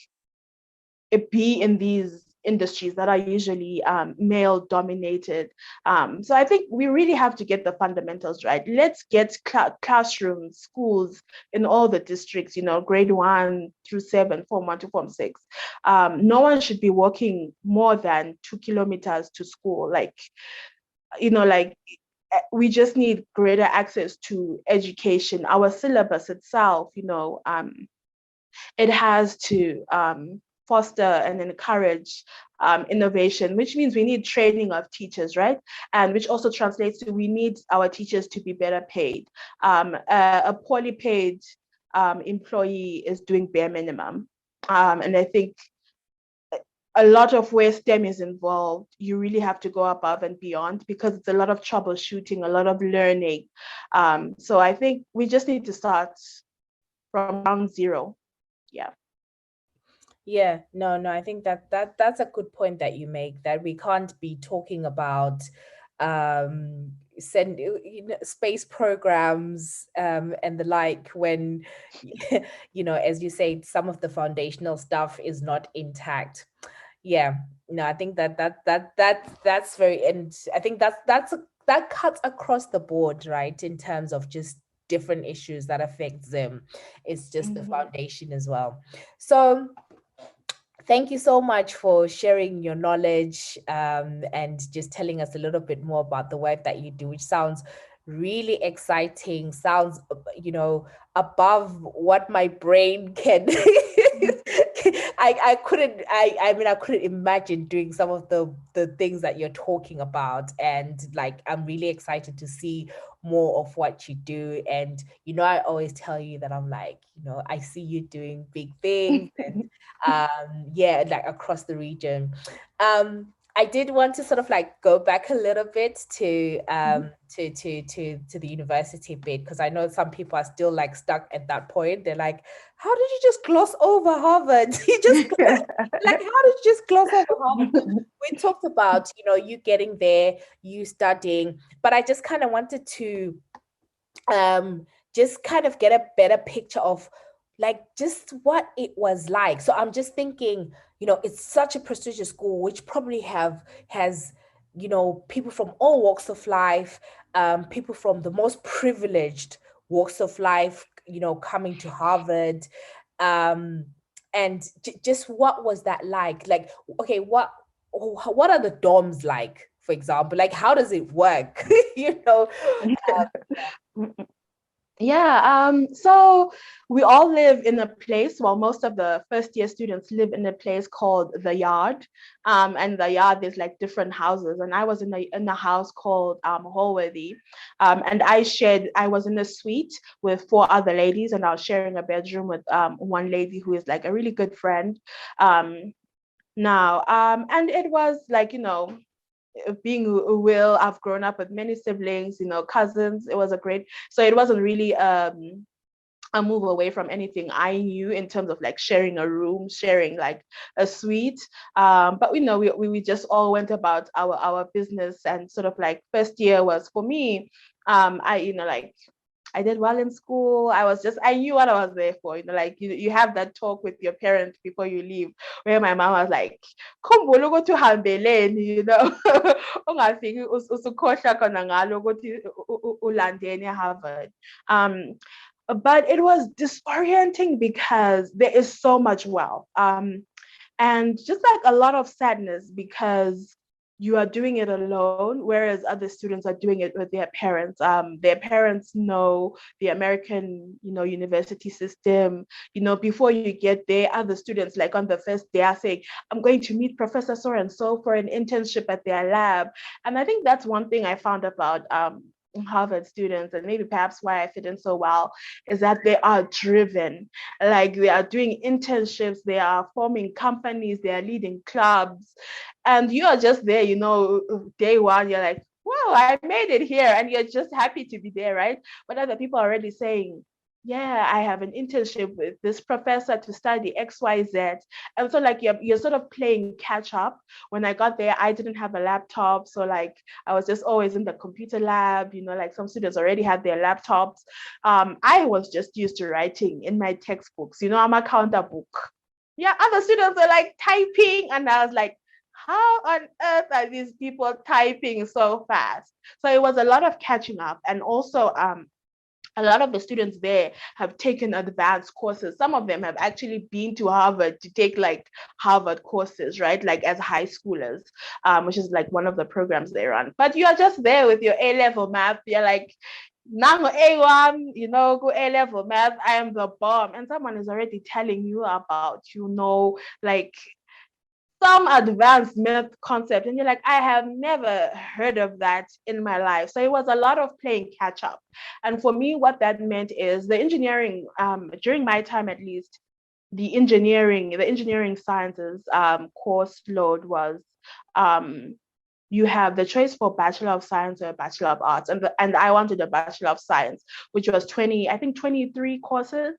be in these industries that are usually male dominated. So I think we really have to get the fundamentals right. Let's get classrooms, schools in all the districts, grade 1 through 7, form 1 to form 6. No one should be walking more than 2 kilometers to school. Like, we just need greater access to education. Our syllabus itself, it has to foster and encourage innovation, which means we need training of teachers, right? And which also translates to, we need our teachers to be better paid. A poorly paid employee is doing bare minimum. And I think a lot of where STEM is involved, you really have to go above and beyond, because it's a lot of troubleshooting, a lot of learning. So I think we just need to start from ground zero. Yeah, no, I think that's a good point that you make, that we can't be talking about send space programs and the like when as you say, some of the foundational stuff is not intact. Yeah, no, I think that's very, and I think that cuts across the board, right, in terms of just different issues that affect them. It's just the foundation as well. So thank you so much for sharing your knowledge and just telling us a little bit more about the work that you do, which sounds really exciting, sounds, above what my brain can. I couldn't imagine doing some of the things that you're talking about. And like, I'm really excited to see more of what you do. And, I always tell you that I'm like, I see you doing big things and like across the region. I did want to sort of like go back a little bit to to the university bit, because I know some people are still like stuck at that point. They're like, how did you just gloss over Harvard? You just like, how did you just gloss over Harvard? We talked about, you getting there, you studying, but I just kind of wanted to just kind of get a better picture of like just what it was like. So I'm just thinking, it's such a prestigious school, which probably has people from all walks of life, people from the most privileged walks of life, coming to Harvard. And just what was that like? Like, okay, what are the dorms like, for example? Like, how does it work? Yeah, so we all live in a place, well, most of the first year students live in a place called the Yard. And the Yard, there's like different houses. And I was in a house called Holworthy. And I was in a suite with 4 other ladies, and I was sharing a bedroom with one lady who is like a really good friend. And it was like, being Will, I've grown up with many siblings, cousins. It wasn't really a move away from anything I knew in terms of like sharing a room, sharing like a suite. But we just all went about our business, and sort of like first year was for me, I did well in school. I knew what I was there for. Like you have that talk with your parents before you leave, where my mom was like, "Khumbula ukuthi uhambeleni, ungafiki usukhohlwa khona ngalo ukuthi ulandeni Harvard." But it was disorienting because there is so much wealth. And just like a lot of sadness because you are doing it alone, whereas other students are doing it with their parents. Their parents know the American, university system. Before you get there, other students, like on the first day, are saying, "I'm going to meet Professor so and so for an internship at their lab." And I think that's one thing I found about Harvard students, and maybe perhaps why I fit in so well, is that they are driven. Like they are doing internships, they are forming companies, they are leading clubs, and you are just there, day one, you're like, wow, I made it here, and you're just happy to be there, right? But other people are already saying, yeah, I have an internship with this professor to study XYZ. And so like you're sort of playing catch up. When I got there, I didn't have a laptop. So like I was just always in the computer lab, like some students already had their laptops. I was just used to writing in my textbooks, I'm a counter book. Yeah, other students are like typing, and I was like, how on earth are these people typing so fast? So it was a lot of catching up. And also a lot of the students there have taken advanced courses. Some of them have actually been to Harvard to take like Harvard courses, right? Like as high schoolers, which is like one of the programs they run. But you are just there with your A-level math. You're like, now A1, go A-level math, I am the bomb. And someone is already telling you about, like some advanced math concept, and you're like, I have never heard of that in my life. So it was a lot of playing catch up. And for me, what that meant is the engineering, during my time at least, the engineering sciences course load was you have the choice for Bachelor of Science or Bachelor of Arts. And I wanted a Bachelor of Science, which was 23 courses.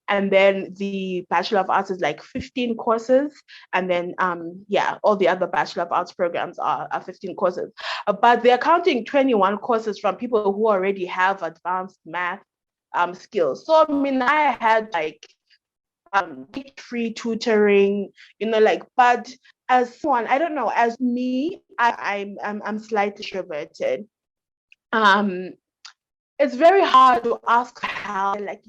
And then the Bachelor of Arts is like 15 courses. And then, all the other Bachelor of Arts programs are 15 courses. But they're counting 21 courses from people who already have advanced math skills. So, I mean, I had like free tutoring, but as someone, I don't know, as me, I'm slightly introverted. It's very hard to ask how, like,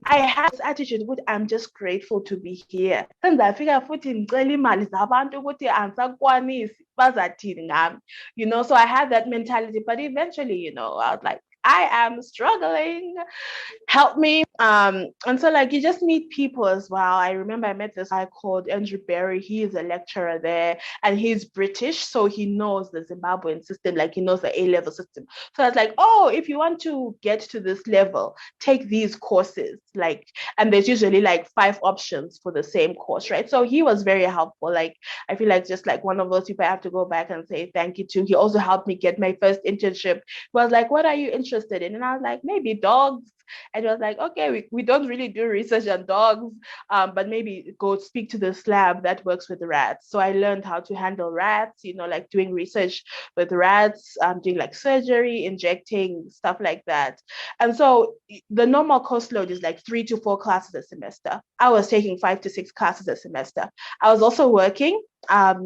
I have this attitude, but I'm just grateful to be here. Since I figure futhi ngicela imali zabantu ukuthi angisakwanisi bazathini ngami. So I had that mentality, but eventually, I was like, I am struggling, help me. And so like you just meet people as well. I remember I met this guy called Andrew Berry. He is a lecturer there, and he's British, so he knows the Zimbabwean system, like he knows the A-level system. So I was like, oh, if you want to get to this level, take these courses, and there's usually like 5 options for the same course, right? So he was very helpful. Like I feel like just like one of those people I have to go back and say thank you to. He also helped me get my first internship. He was like, what are you interested in? And I was like, maybe dogs. And it was like, okay, we don't really do research on dogs, but maybe go speak to this lab that works with rats. So I learned how to handle rats, like doing research with rats, doing like surgery, injecting, stuff like that. And so the normal course load is like 3 to 4 classes a semester. I was taking 5 to 6 classes a semester. I was also working. I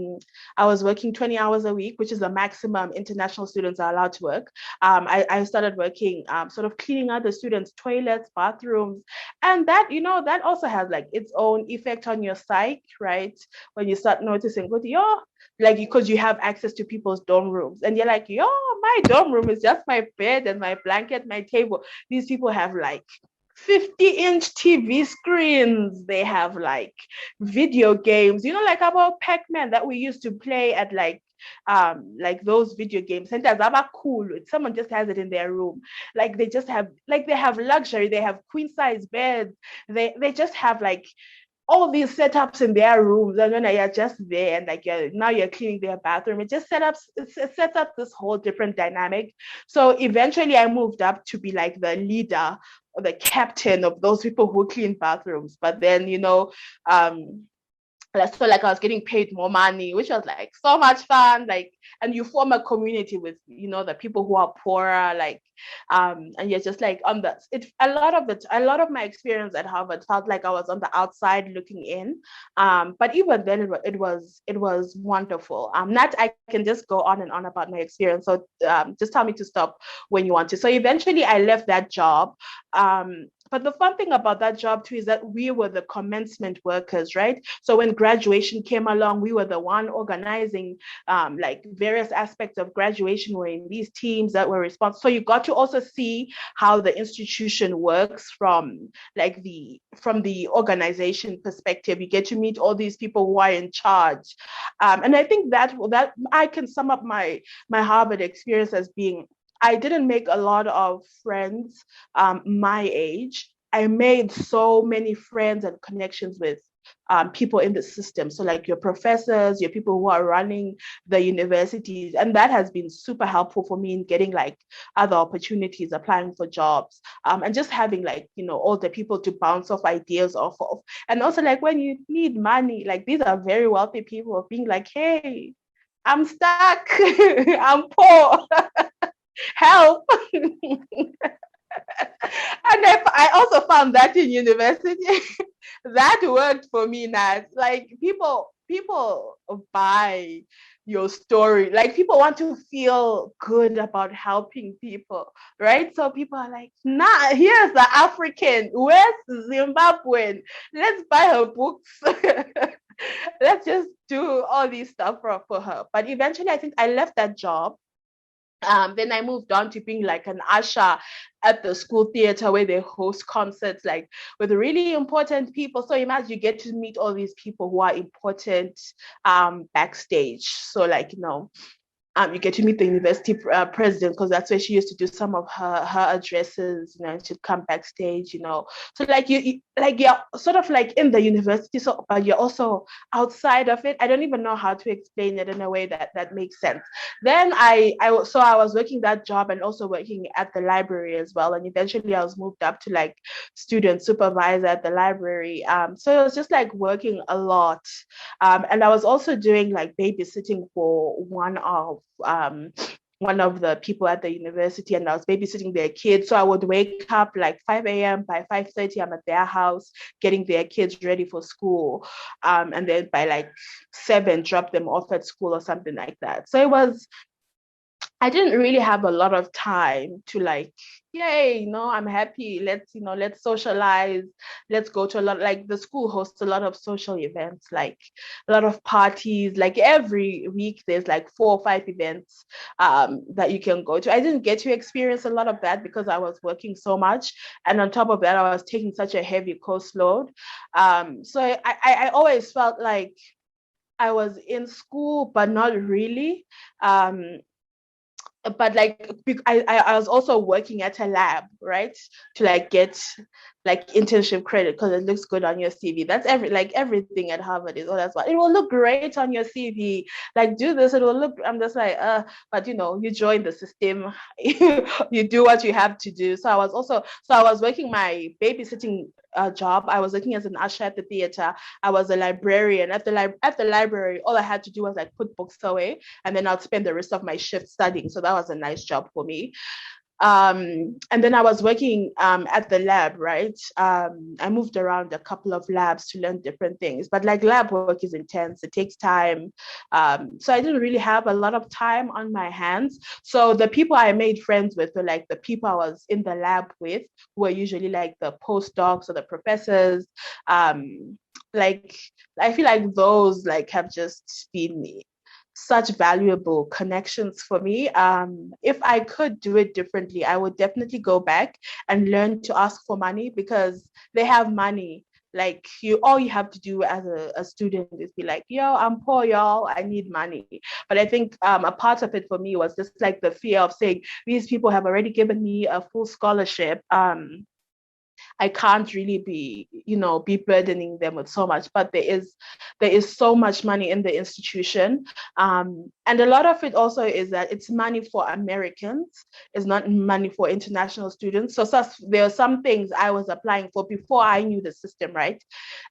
was working 20 hours a week, which is the maximum international students are allowed to work. I started working sort of cleaning out the students' toilets, bathrooms, and that, that also has like its own effect on your psyche, right? When you start noticing, because you have access to people's dorm rooms, and you're like, my dorm room is just my bed and my blanket, my table. These people have like 50-inch TV screens. They have like video games, like about Pac-Man that we used to play at like those video game centers. Are cool. Someone just has it in their room. Like they just have, like they have luxury. They have queen size beds. They just have like all these setups in their rooms, and when you're just there and like you're cleaning their bathroom, it sets up this whole different dynamic. So eventually I moved up to be like the leader or the captain of those people who clean bathrooms. But then so like I was getting paid more money, which was like so much fun. Like, and you form a community with, the people who are poorer, like, and you're just like on the a lot of my experience at Harvard felt like I was on the outside looking in. But even then it was wonderful. Not I can just go on and on about my experience. So just tell me to stop when you want to. So eventually I left that job. But the fun thing about that job too is that we were the commencement workers, right? So when graduation came along, we were the one organizing like various aspects of graduation. Were in these teams that were responsible. So you got to also see how the institution works from the organization perspective. You get to meet all these people who are in charge, and I think that I can sum up my Harvard experience as being, I didn't make a lot of friends my age. I made so many friends and connections with people in the system. So like your professors, your people who are running the universities. And that has been super helpful for me in getting like other opportunities, applying for jobs, and just having like, all the people to bounce off ideas off of. And also like when you need money, like these are very wealthy people of being like, hey, I'm stuck, I'm poor. Help. And I also found that in university that worked for me. Nat. Like people buy your story. Like people want to feel good about helping people, right? So people are like, nah, here's the African, where's Zimbabwean, let's buy her books. Let's just do all these stuff for her. But eventually I think I left that job. Then I moved on to being like an usher at the school theater where they host concerts like with really important people. So imagine you get to meet all these people who are important backstage. So like, you get to meet the university president, because that's where she used to do some of her addresses, and she'd come backstage, So like you're sort of like in the university, so but you're also outside of it. I don't even know how to explain it in a way that makes sense. Then I was working that job and also working at the library as well, and eventually I was moved up to like student supervisor at the library. So it was just like working a lot, and I was also doing like babysitting for one of the people at the university, and I was babysitting their kids. So I would wake up like 5 a.m. By 5:30, I'm at their house getting their kids ready for school. And then by like 7, drop them off at school or something like that. So I didn't really have a lot of time to like, yay, I'm happy. Let's socialize. Let's go to a lot, like the school hosts a lot of social events, like a lot of parties. Like every week there's like 4 or 5 events that you can go to. I didn't get to experience a lot of that because I was working so much. And on top of that, I was taking such a heavy course load. So I always felt like I was in school, but not really. But like I was also working at a lab, right, to like get like internship credit because it looks good on your CV. That's everything at Harvard is, oh, that's what it will look great on your CV. Like do this, it will look. I'm just like, but you join the system, you do what you have to do. So I was working my babysitting job. I was working as an usher at the theater. I was a librarian at the library. All I had to do was like put books away, and then I'd spend the rest of my shift studying. So that was a nice job for me. And then I was working at the lab, right? I moved around a couple of labs to learn different things, but like lab work is intense. It takes time. So I didn't really have a lot of time on my hands. So the people I made friends with were like the people I was in the lab with, who were usually like the postdocs or the professors. Like I feel like those like have just been such valuable connections for me. If I could do it differently, I would definitely go back and learn to ask for money because they have money. Like all you have to do as a student is be like, yo, I'm poor, y'all, I need money. But I think a part of it for me was just like the fear of saying, these people have already given me a full scholarship. I can't really be burdening them with so much. But there is so much money in the institution. And a lot of it also is that it's money for Americans. It's not money for international students. So there are some things I was applying for before I knew the system, right?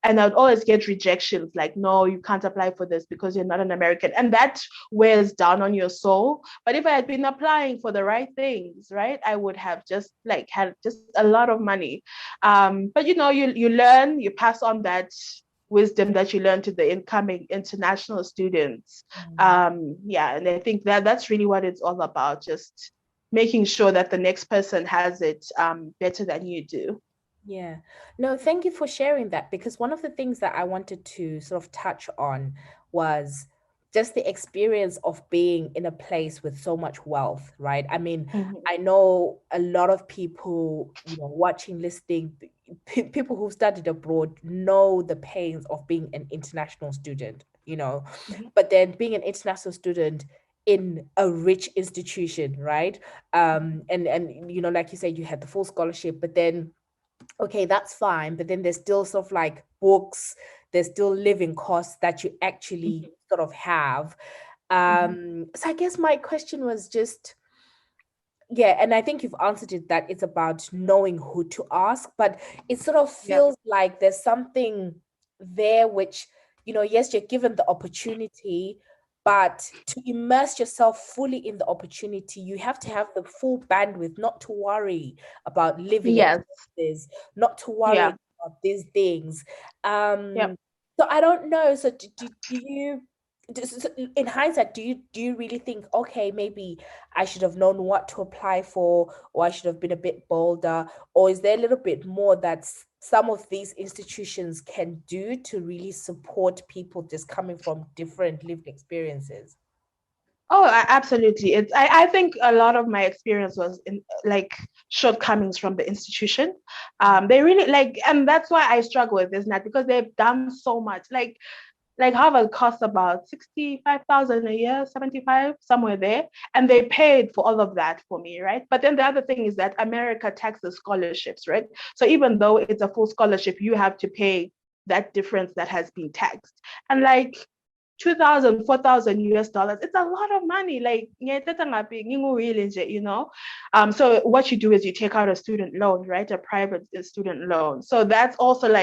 And I'd always get rejections like, no, you can't apply for this because you're not an American. And that wears down on your soul. But if I had been applying for the right things, right, I would have just had just a lot of money. But you learn, you pass on that wisdom that you learn to the incoming international students. And I think that's really what it's all about, just making sure that the next person has it better than you do. Yeah. No, thank you for sharing that, because one of the things that I wanted to sort of touch on was just the experience of being in a place with so much wealth, right? I mean, I know a lot of people, watching, listening, people who studied abroad know the pains of being an international student, but then being an international student in a rich institution, right? And like you said, you had the full scholarship, but then okay, that's fine. But then there's still sort of like books, there's still living costs that you actually sort of have. So I guess my question was just, yeah, and I think you've answered it, that it's about knowing who to ask, but it sort of feels like there's something there which, yes, you're given the opportunity, but to immerse yourself fully in the opportunity, you have to have the full bandwidth, not to worry about living expenses, not to worry about these things. So I don't know. So do you, in hindsight, do you really think, okay, maybe I should have known what to apply for, or I should have been a bit bolder, or is there a little bit more that some of these institutions can do to really support people just coming from different lived experiences? Oh, absolutely. I think a lot of my experience was in shortcomings from the institution. They really and that's why I struggle with this now, because they've done so much. Like Harvard costs about 65,000 a year, 75, somewhere there. And they paid for all of that for me, right? But then the other thing is that America taxes scholarships, right? So even though it's a full scholarship, you have to pay that difference that has been taxed. And 2,000, 4,000 US dollars, it's a lot of money. So what you do is you take out a student loan, right? A private student loan. So that's also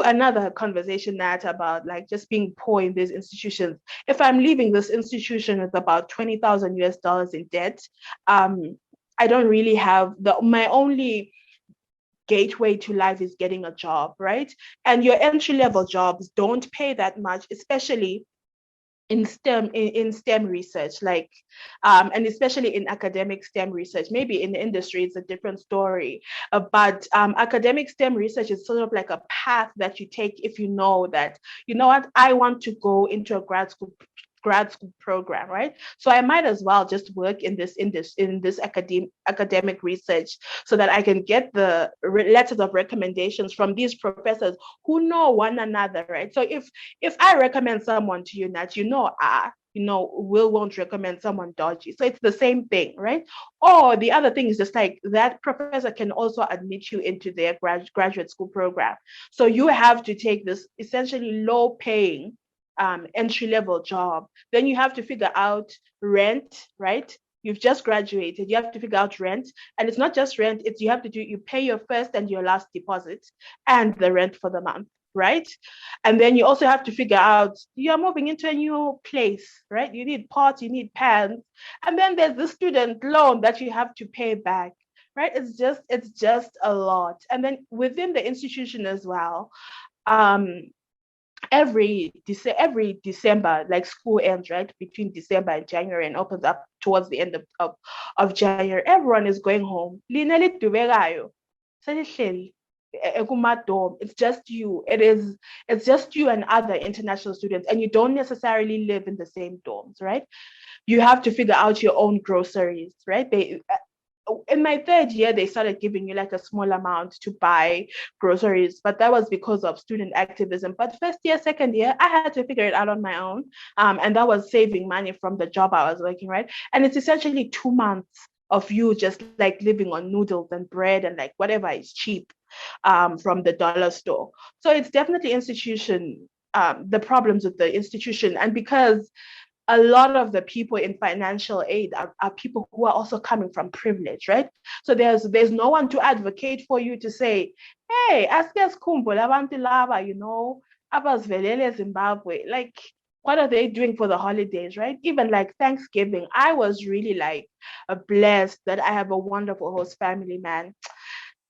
another conversation that about just being poor in these institutions. If I'm leaving this institution with about 20,000 US dollars in debt, I don't really have my only gateway to life is getting a job, right? And your entry level jobs don't pay that much, especially in STEM research, and especially in academic STEM research. Maybe in the industry it's a different story, but academic STEM research is sort of like a path that you take if you know that, I want to go into a grad school program, right? So I might as well just work in this academic research, so that I can get the letters of recommendations from these professors who know one another, right? So if I recommend someone to you, Nat, Will won't recommend someone dodgy. So it's the same thing, right? Or the other thing is just that professor can also admit you into their graduate school program. So you have to take this essentially low paying entry-level job. Then you have to figure out rent, right? You've just graduated, you have to figure out rent. And it's not just rent, you pay your first and your last deposit and the rent for the month, right? And then you also have to figure out, you're moving into a new place, right? You need pots, you need pans. And then there's the student loan that you have to pay back, right? It's just a lot. And then within the institution as well, every December, school ends, right, between December and January, and opens up towards the end of January, everyone is going home. It's just you. It's just you and other international students, and you don't necessarily live in the same dorms, right? You have to figure out your own groceries, right? In my third year, they started giving you a small amount to buy groceries, but that was because of student activism. But first year, second year, I had to figure it out on my own. And that was saving money from the job I was working, right? And it's essentially 2 months of you just living on noodles and bread and whatever is cheap, from the dollar store. So it's definitely institution, the problems with the institution. And because a lot of the people in financial aid are people who are also coming from privilege, right? So there's no one to advocate for you to say, hey, asike sikhumbule abantu laba, abasivelele Zimbabwe. Like, what are they doing for the holidays, right? Even like Thanksgiving, I was really like blessed that I have a wonderful host family, man.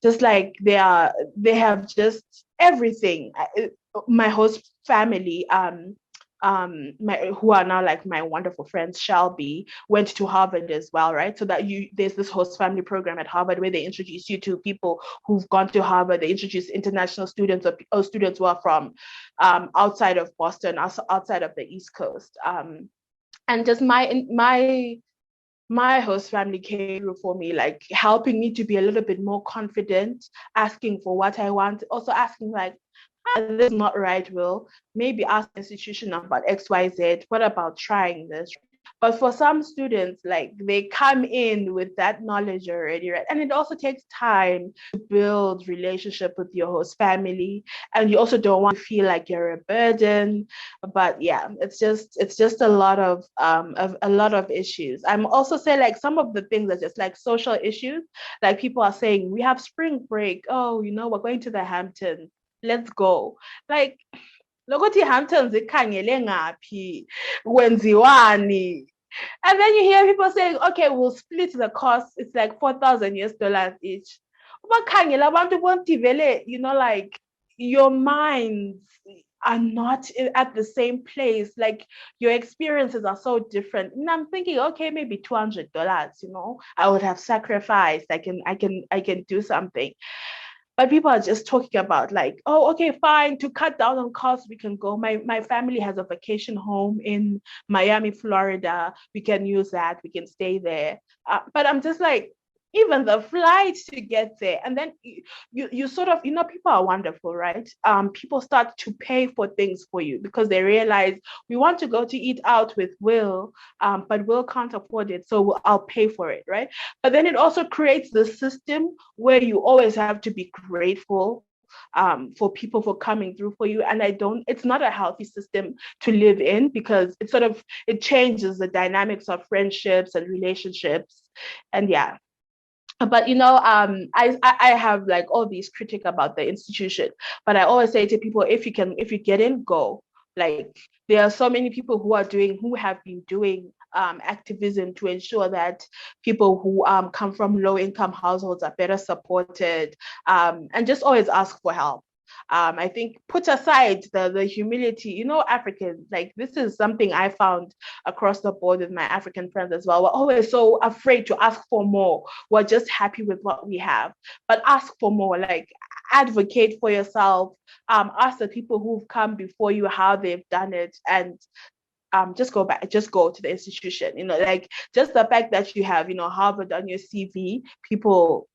Just like they have just everything. My host family, who are now like my wonderful friends, Shelby, went to Harvard as well, right? So that there's this host family program at Harvard where they introduce you to people who've gone to Harvard. They introduce international students or students who are from outside of Boston, also outside of the East Coast. And just my host family came through for me, like helping me to be a little bit more confident, asking for what I want, also asking like, this is not right, Will. Maybe ask the institution about XYZ. What about trying this? But for some students, like they come in with that knowledge already, right? And it also takes time to build relationship with your host family. And you also don't want to feel like you're a burden. But yeah, it's just a lot of issues. I'm also saying like some of the things are just like social issues. Like people are saying, we have spring break. Oh, we're going to the Hamptons. Let's go. Like, lokuthi Hamptons ikhangele ngaphi, kwenziwani. And then you hear people saying, okay, we'll split the cost. It's like $4,000 each. Ubakhangela abantu bontivele, like your minds are not at the same place. Like your experiences are so different. And I'm thinking, okay, maybe $200, I would have sacrificed. I can do something. But people are just talking about like, oh, okay, fine, to cut down on costs, we can go. My family has a vacation home in Miami, Florida. We can use that. We can stay there. But I'm just like, even the flight to get there, and then you sort of, people are wonderful, right? People start to pay for things for you because they realize we want to go to eat out with Will, but Will can't afford it, so I'll pay for it, right? But then it also creates the system where you always have to be grateful for people for coming through for you. And it's not a healthy system to live in because it changes the dynamics of friendships and relationships. And yeah. But I have like all these critique about the institution, but I always say to people, if you get in, go. Like there are so many people who have been doing activism to ensure that people who come from low income households are better supported, and just always ask for help. I think put aside the humility, Africans, like this is something I found across the board with my African friends as well. We're always so afraid to ask for more. We're just happy with what we have, but ask for more, like advocate for yourself, ask the people who've come before you how they've done it, and just go to the institution, like just the fact that you have, Harvard on your CV, people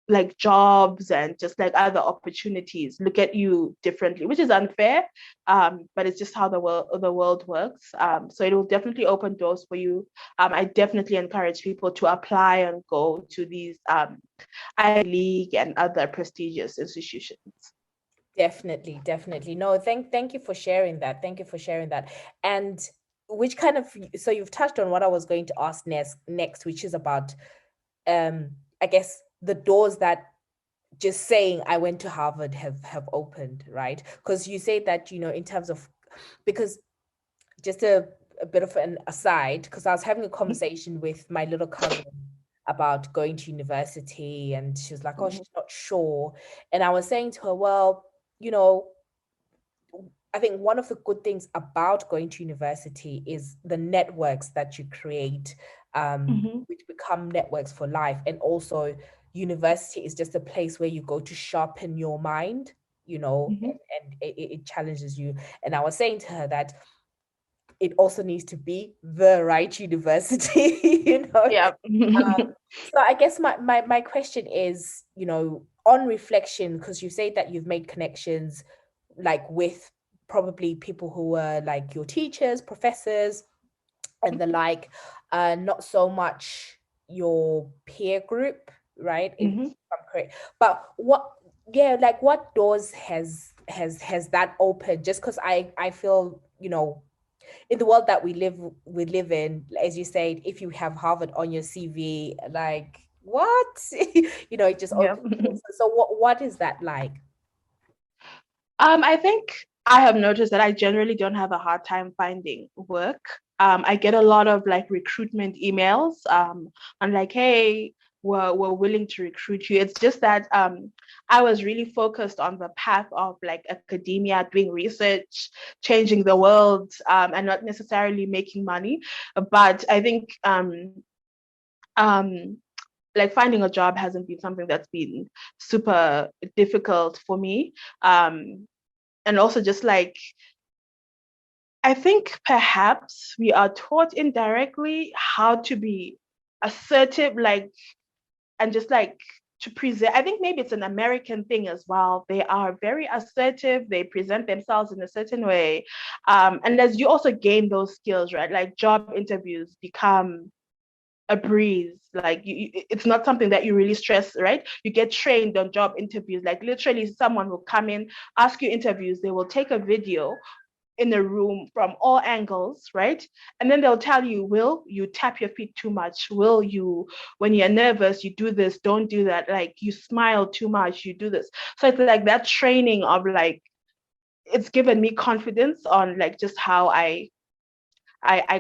like jobs and just like other opportunities look at you differently, which is unfair, but it's just how the world works. So it will definitely open doors for you. I definitely encourage people to apply and go to these Ivy League and other prestigious institutions. Definitely. No, thank you for sharing that. And which kind of, so you've touched on what I was going to ask next, which is about I guess the doors that just saying I went to Harvard have opened, right? Because you say that, in terms of, because just a bit of an aside, because I was having a conversation with my little cousin about going to university, and she was like, oh, she's not sure. And I was saying to her, well, I think one of the good things about going to university is the networks that you create, which become networks for life. And also university is just a place where you go to sharpen your mind, and it challenges you. And I was saying to her that it also needs to be the right university, Yeah. So I guess my question is, on reflection, because you say that you've made connections like with probably people who were like your teachers, professors, and the like, not so much your peer group, right? If I'm correct. But yeah, like what doors has that opened? Just because I feel, you know, in the world that we live in, as you said, if you have Harvard on your CV, like what? You know, it just Yeah. opens doors. So what is that like? I think I have noticed that I generally don't have a hard time finding work. I get a lot of like recruitment emails, and like, hey, we're willing to recruit you. It's just that I was really focused on the path of like academia, doing research, changing the world, and not necessarily making money. But I think um, like finding a job hasn't been something that's been super difficult for me. And also just like I think perhaps we are taught indirectly how to be assertive, like, and just like to present. I think maybe it's an American thing as well. They are very assertive, they present themselves in a certain way. And as you also gain those skills, right? Like job interviews become a breeze. Like it's not something that you really stress, right? You get trained on job interviews. Like literally, someone will come in, ask you interviews. They will take a video in a room from all angles, right? And then they'll tell you, Will, you tap your feet too much. Will, you, when you're nervous, you do this, don't do that. Like you smile too much, you do this. So it's like that training of like, it's given me confidence on like just how I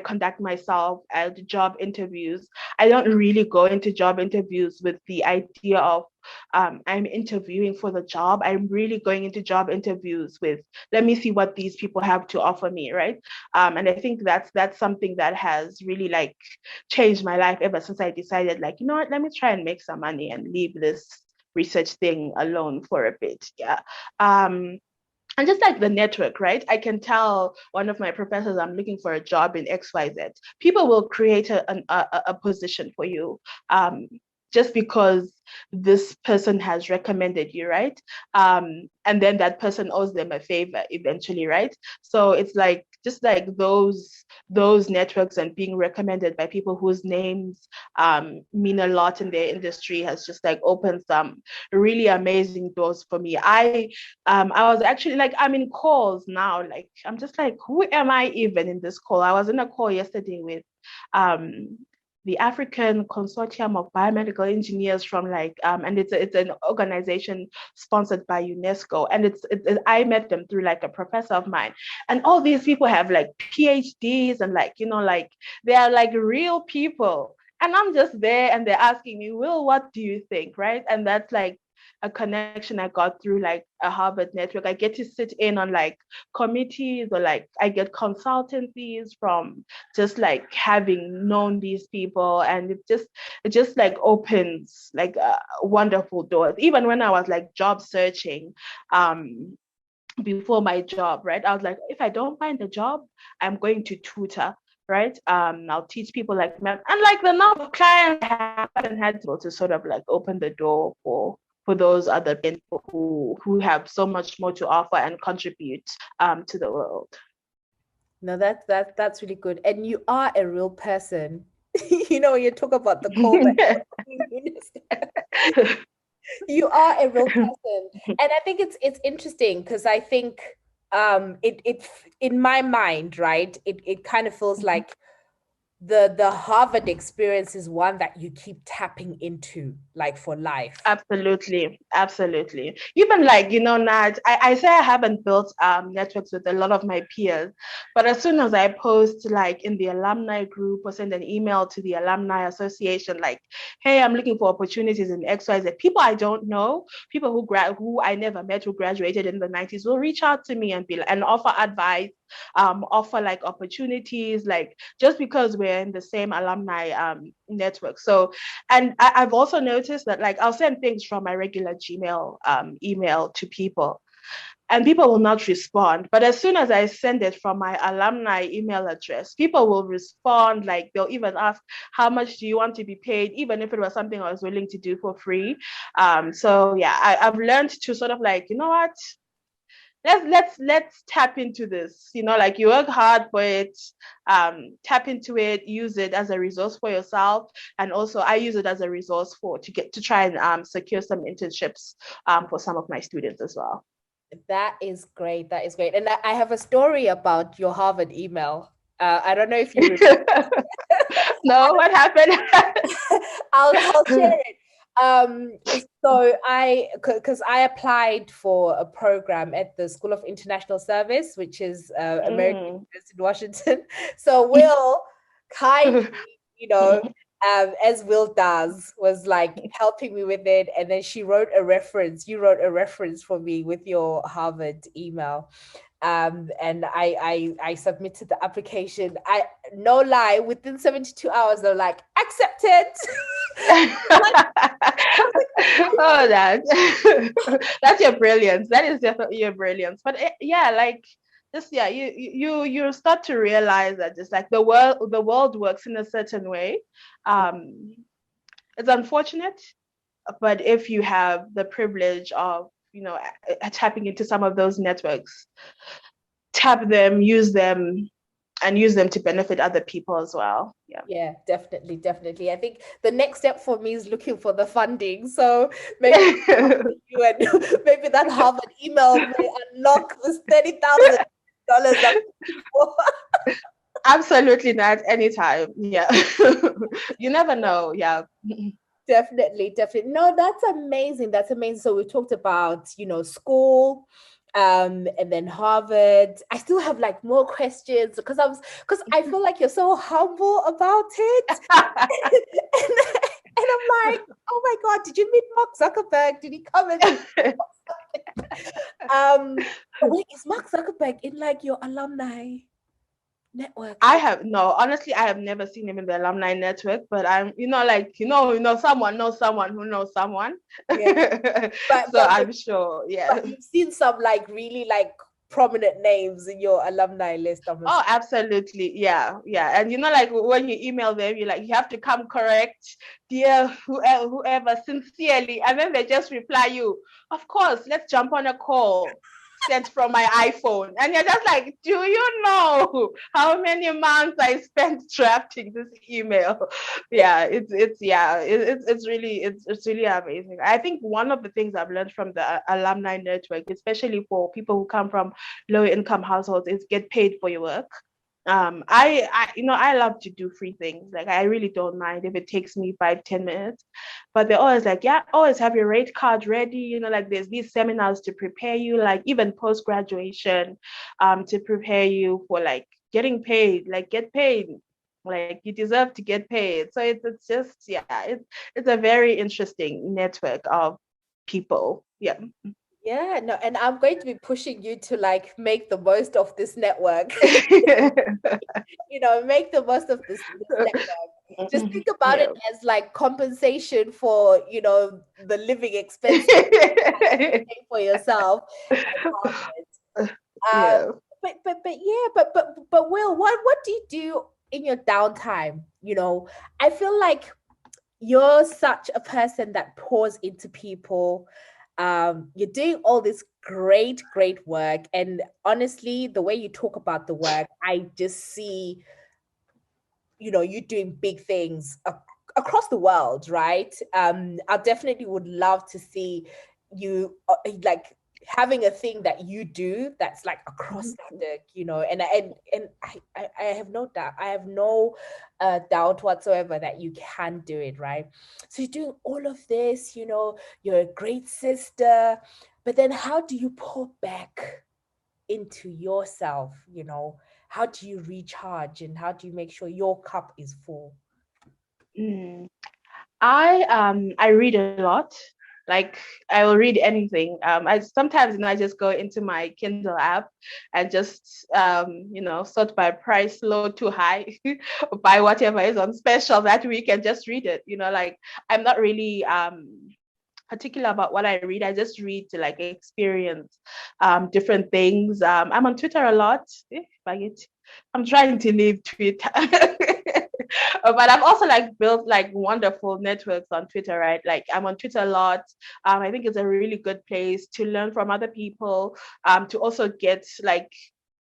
conduct myself at job interviews. I don't really go into job interviews with the idea of I'm interviewing for the job. I'm really going into job interviews with let me see what these people have to offer me, right? And I think that's something that has really like changed my life ever since I decided like you know what, let me try and make some money and leave this research thing alone for a bit. Yeah. And just like the network, right? I can tell one of my professors I'm looking for a job in XYZ. People will create a position for you just because this person has recommended you, right? And then that person owes them a favor eventually, right? So it's like just like those networks and being recommended by people whose names mean a lot in their industry has just like opened some really amazing doors for me. I was actually like, I'm in calls now. Like, I'm just like, who am I even in this call? I was in a call yesterday with um, the African Consortium of Biomedical Engineers from like, and it's an organization sponsored by UNESCO, and I met them through like a professor of mine, and all these people have like PhDs and like you know like they are like real people, and I'm just there, and they're asking me, Will, what do you think, right? And that's like a connection I got through like a Harvard network. I get to sit in on like committees or like I get consultancies from just like having known these people, and it just like opens like wonderful doors. Even when I was like job searching, before my job, right? I was like, if I don't find a job, I'm going to tutor, right? I'll teach people like math. And like the number of clients I haven't had to sort of like open the door for those other people who have so much more to offer and contribute to the world. No, that's really good. And you are a real person. You know, when you talk about the call that you are a real person. And I think it's interesting because I think it in my mind, right, it kind of feels like the Harvard experience is one that you keep tapping into like for life. Absolutely, absolutely. Even like, you know, Nat, I say I haven't built networks with a lot of my peers, but as soon as I post like in the alumni group or send an email to the alumni association, like, hey, I'm looking for opportunities in XYZ, people I don't know, people who I never met who graduated in the 90s will reach out to me and be and offer advice, offer like opportunities, like just because we're in the same alumni network. So and I've also noticed that like I'll send things from my regular Gmail email to people and people will not respond. But as soon as I send it from my alumni email address, people will respond. Like they'll even ask, how much do you want to be paid? Even if it was something I was willing to do for free. So yeah, I've learned to sort of like, you know what? let's tap into this, like you work hard for it, tap into it, use it as a resource for yourself. And also I use it as a resource to try and secure some internships for some of my students as well. That is great. That is great. And I have a story about your Harvard email. I don't know if you No, what happened? I'll share it. So because I applied for a program at the School of International Service, which is American University in Washington. So Will kindly, as Will does, was like helping me with it, and then she wrote a reference. You wrote a reference for me with your Harvard email. And I submitted the application. I no lie, within 72 hours, they're like, accepted. Oh, that's your brilliance. That is definitely your brilliance. But you start to realize that just like the world works in a certain way. It's unfortunate, but if you have the privilege of tapping into some of those networks, tap them, use them, and use them to benefit other people as well. Yeah, definitely. I think the next step for me is looking for the funding. So maybe you and maybe that Harvard email may unlock this $30,000. Absolutely not. Anytime. Yeah. You never know. Yeah. Definitely. No, that's amazing. So we talked about, school, and then Harvard. I still have like more questions because I feel like you're so humble about it. and I'm like, oh my God, did you meet Mark Zuckerberg? Did he come and wait, is Mark Zuckerberg in like your alumni network? Honestly, I have never seen him in the alumni network, but I'm, someone knows someone who knows someone. Yeah. But I'm sure, yeah. But you've seen some like really like prominent names in your alumni list. Oh, absolutely. Yeah. And like when you email them, you have to come correct, dear whoever, sincerely. And then they just reply you, of course, let's jump on a call. Sent from my iPhone, and you're just like, do you know how many months I spent drafting this email? Yeah, it's really amazing. I think one of the things I've learned from the alumni network, especially for people who come from low income households, is get paid for your work. I love to do free things. Like I really don't mind if it takes me 5-10 minutes, but they're always like, yeah, always have your rate card ready. Like there's these seminars to prepare you, like even post graduation, to prepare you for like getting paid. Like get paid, like you deserve to get paid. So it's just it's a very interesting network of people. Yeah. Yeah, no, and I'm going to be pushing you to like make the most of this network. Make the most of this network. Just think about it as like compensation for, the living expenses for yourself. But Will, what do you do in your downtime? I feel like you're such a person that pours into people. You're doing all this great work, and honestly, the way you talk about the work, I just see you doing big things across the world, right? I definitely would love to see you like having a thing that you do that's like across and I have no doubt, doubt whatsoever that you can do it, right? So you're doing all of this, you're a great sister, but then how do you pour back into yourself? How do you recharge, and how do you make sure your cup is full? I read a lot. Like I will read anything. I sometimes I just go into my Kindle app and just sort by price, low to high, buy whatever is on special that week and just read it. Like I'm not really particular about what I read. I just read to like experience different things. I'm on Twitter a lot. I'm trying to leave Twitter. But I've also like built like wonderful networks on Twitter, right? Like I'm on Twitter a lot. I think it's a really good place to learn from other people, to also get like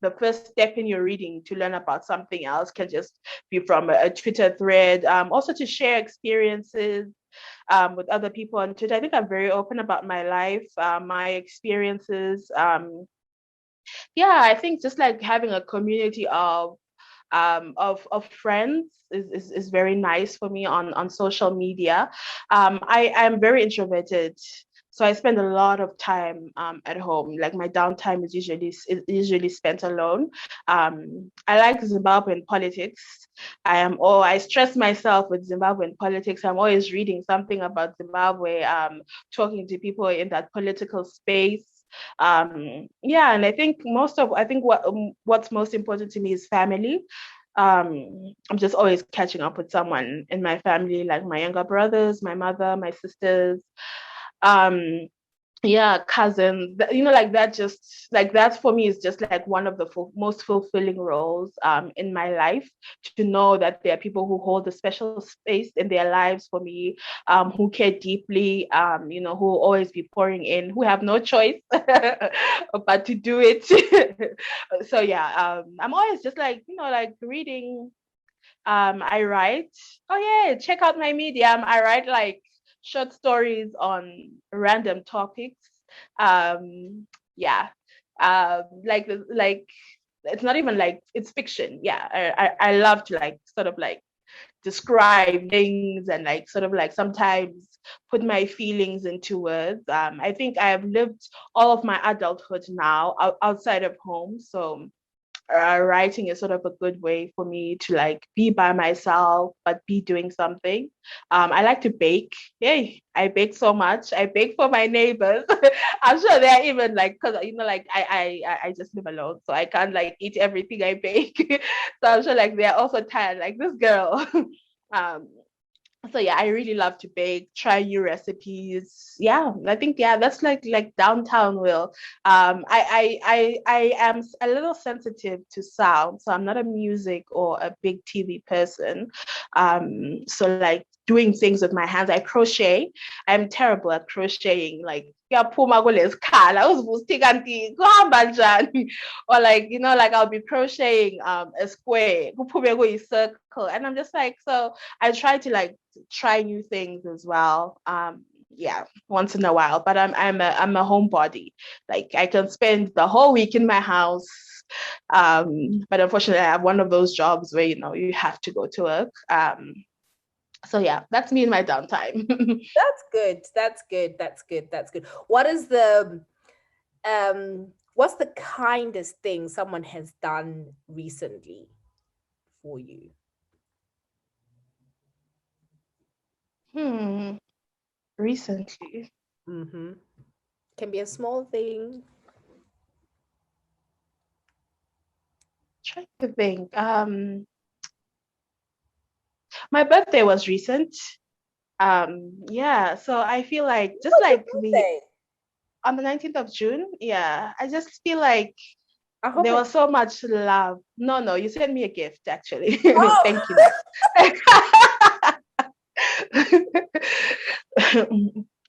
the first step in your reading to learn about something else can just be from a Twitter thread. Also to share experiences with other people on Twitter. I think I'm very open about my life, my experiences. Yeah, I think just like having a community of friends is very nice for me on social media. I am very introverted, so I spend a lot of time at home. Like my downtime is usually spent alone. I like Zimbabwean politics. I stress myself with Zimbabwean politics. I'm always reading something about Zimbabwe, talking to people in that political space. Yeah, and I think what's most important to me is family. I'm just always catching up with someone in my family, like my younger brothers, my mother, my sisters. Um, yeah, cousins, like that. Just like that for me is just like one of the most fulfilling roles in my life, to know that there are people who hold a special space in their lives for me, who care deeply, who will always be pouring in, who have no choice but to do it. So yeah, I'm always just like like reading. I write. Oh yeah, check out my Medium. I write like short stories on random topics. Yeah. Like it's not even like it's fiction. Yeah. I love to like sort of like describe things and like sort of like sometimes put my feelings into words. I think I have lived all of my adulthood now outside of home. So writing is sort of a good way for me to like be by myself but be doing something. I like to bake. Yay, I bake so much. I bake for my neighbors. I'm sure they're even like, because like I just live alone, so I can't like eat everything I bake. So I'm sure like they're also tired, like this girl. um so yeah, I really love to bake, try new recipes. Yeah, I think yeah, that's like downtown Will. I am a little sensitive to sound, so I'm not a music or a big TV person. So like doing things with my hands, I crochet. I'm terrible at crocheting. Like kuyaphuma kulezikhala uzivusa kanti kuhamba njani, or like like I'll be crocheting a square kuphume kuyicircle, and I'm just like, so I try to like try new things as well. Yeah, once in a while. But I'm a homebody. Like I can spend the whole week in my house. But unfortunately, I have one of those jobs where you have to go to work. So yeah, that's me in my downtime. That's good. That's good. That's good. That's good. What's the kindest thing someone has done recently for you? Recently. Mm-hmm. Can be a small thing. Trying to think. My birthday was recent. Yeah, so I feel like just What's your like birthday? on the 19th of June, yeah, I just feel like I hope there it. was so much love. No, you sent me a gift actually. Oh, Thank you, Nat.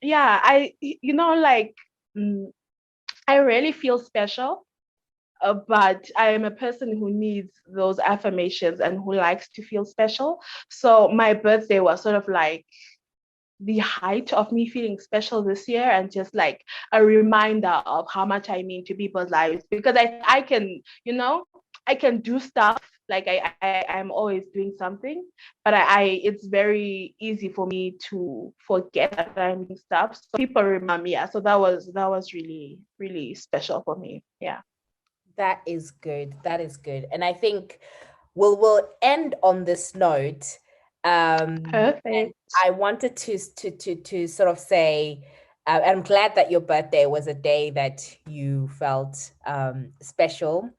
Yeah, like I really feel special, but I am a person who needs those affirmations and who likes to feel special. So my birthday was sort of like the height of me feeling special this year, and just like a reminder of how much I mean to people's lives, because I can I can do stuff, like I'm always doing something, but I it's very easy for me to forget that I'm doing stuff, so people remember me. Yeah, so that was really really special for me. Yeah. that is good. That is good. And I think we'll end on this note. And Perfect. I wanted to sort of say, I'm glad that your birthday was a day that you felt special.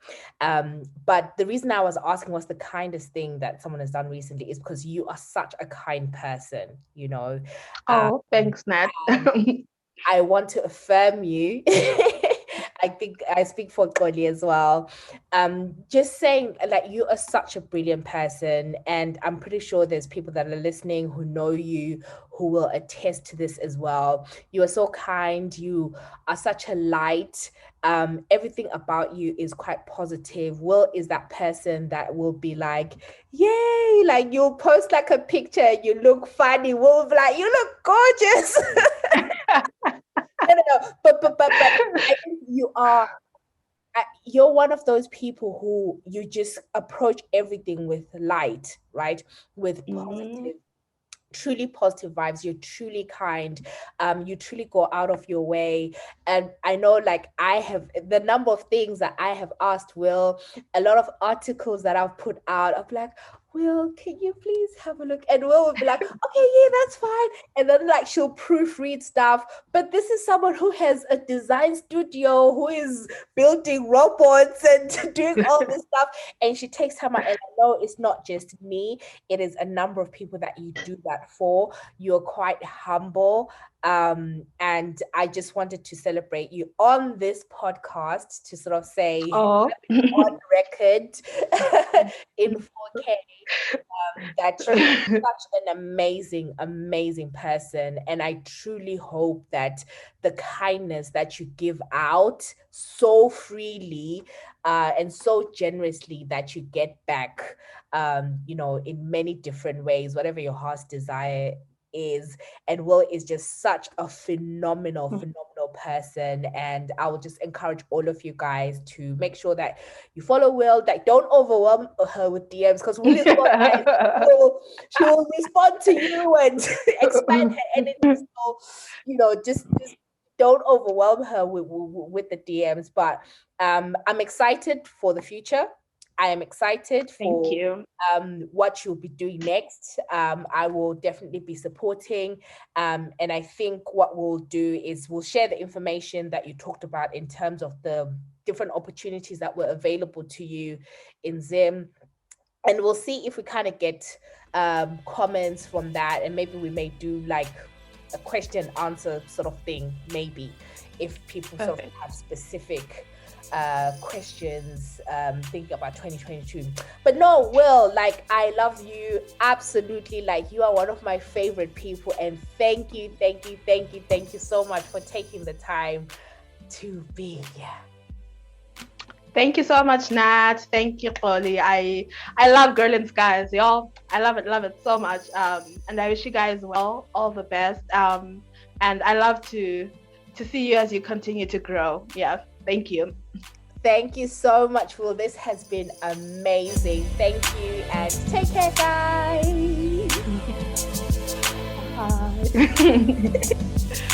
But the reason I was asking what's the kindest thing that someone has done recently is because you are such a kind person, Um, Oh, thanks, Nat. and I want to affirm you. I think I speak for Xolie as well. Just saying, like, you are such a brilliant person, and I'm pretty sure there's people that are listening who know you, who will attest to this as well. You are so kind. You are such a light. Everything about you is quite positive. Will is that person that will be like, yay, like you'll post like a picture, you look funny. Will be like, you look gorgeous. No, but I think you're one of those people who you just approach everything with light, right? With positive, truly positive vibes. You're truly kind. You truly go out of your way. And I know, like, I have the number of things that I have asked Will, a lot of articles that I've put out. I'm like, Will, can you please have a look? And Will would be like, okay, yeah, that's fine. And then, like, she'll proofread stuff. But this is someone who has a design studio, who is building robots and doing all this stuff. And she takes time out. And I know it's not just me, it is a number of people that you do that for. You're quite humble. And I just wanted to celebrate you on this podcast to sort of say, on record in 4K, that you're such an amazing person. And I truly hope that the kindness that you give out so freely and so generously, that you get back, in many different ways, whatever your heart's desire is. And Will is just such a phenomenal person, and I would just encourage all of you guys to make sure that you follow Will. Like, don't overwhelm her with DMs, because Will is she will respond to you and expand her energy. So just don't overwhelm her with the DMs. But I'm excited for the future. I am excited for what you'll be doing next. I will definitely be supporting. And I think what we'll do is we'll share the information that you talked about in terms of the different opportunities that were available to you in Zim. And we'll see if we kind of get comments from that. And maybe we may do like a question and answer sort of thing, maybe, if people sort of have specific questions thinking about 2022. But no, Will, like, I love you absolutely. Like, you are one of my favorite people, and thank you so much for taking the time to be here. Thank you so much, Nat. Thank you, Xolie. I love Girl in Skies, y'all. I love it so much. And I wish you guys well, all the best. And I love to see you as you continue to grow. Yeah, thank you. Thank you so much, Will. This has been amazing. Thank you, and take care, guys. Bye.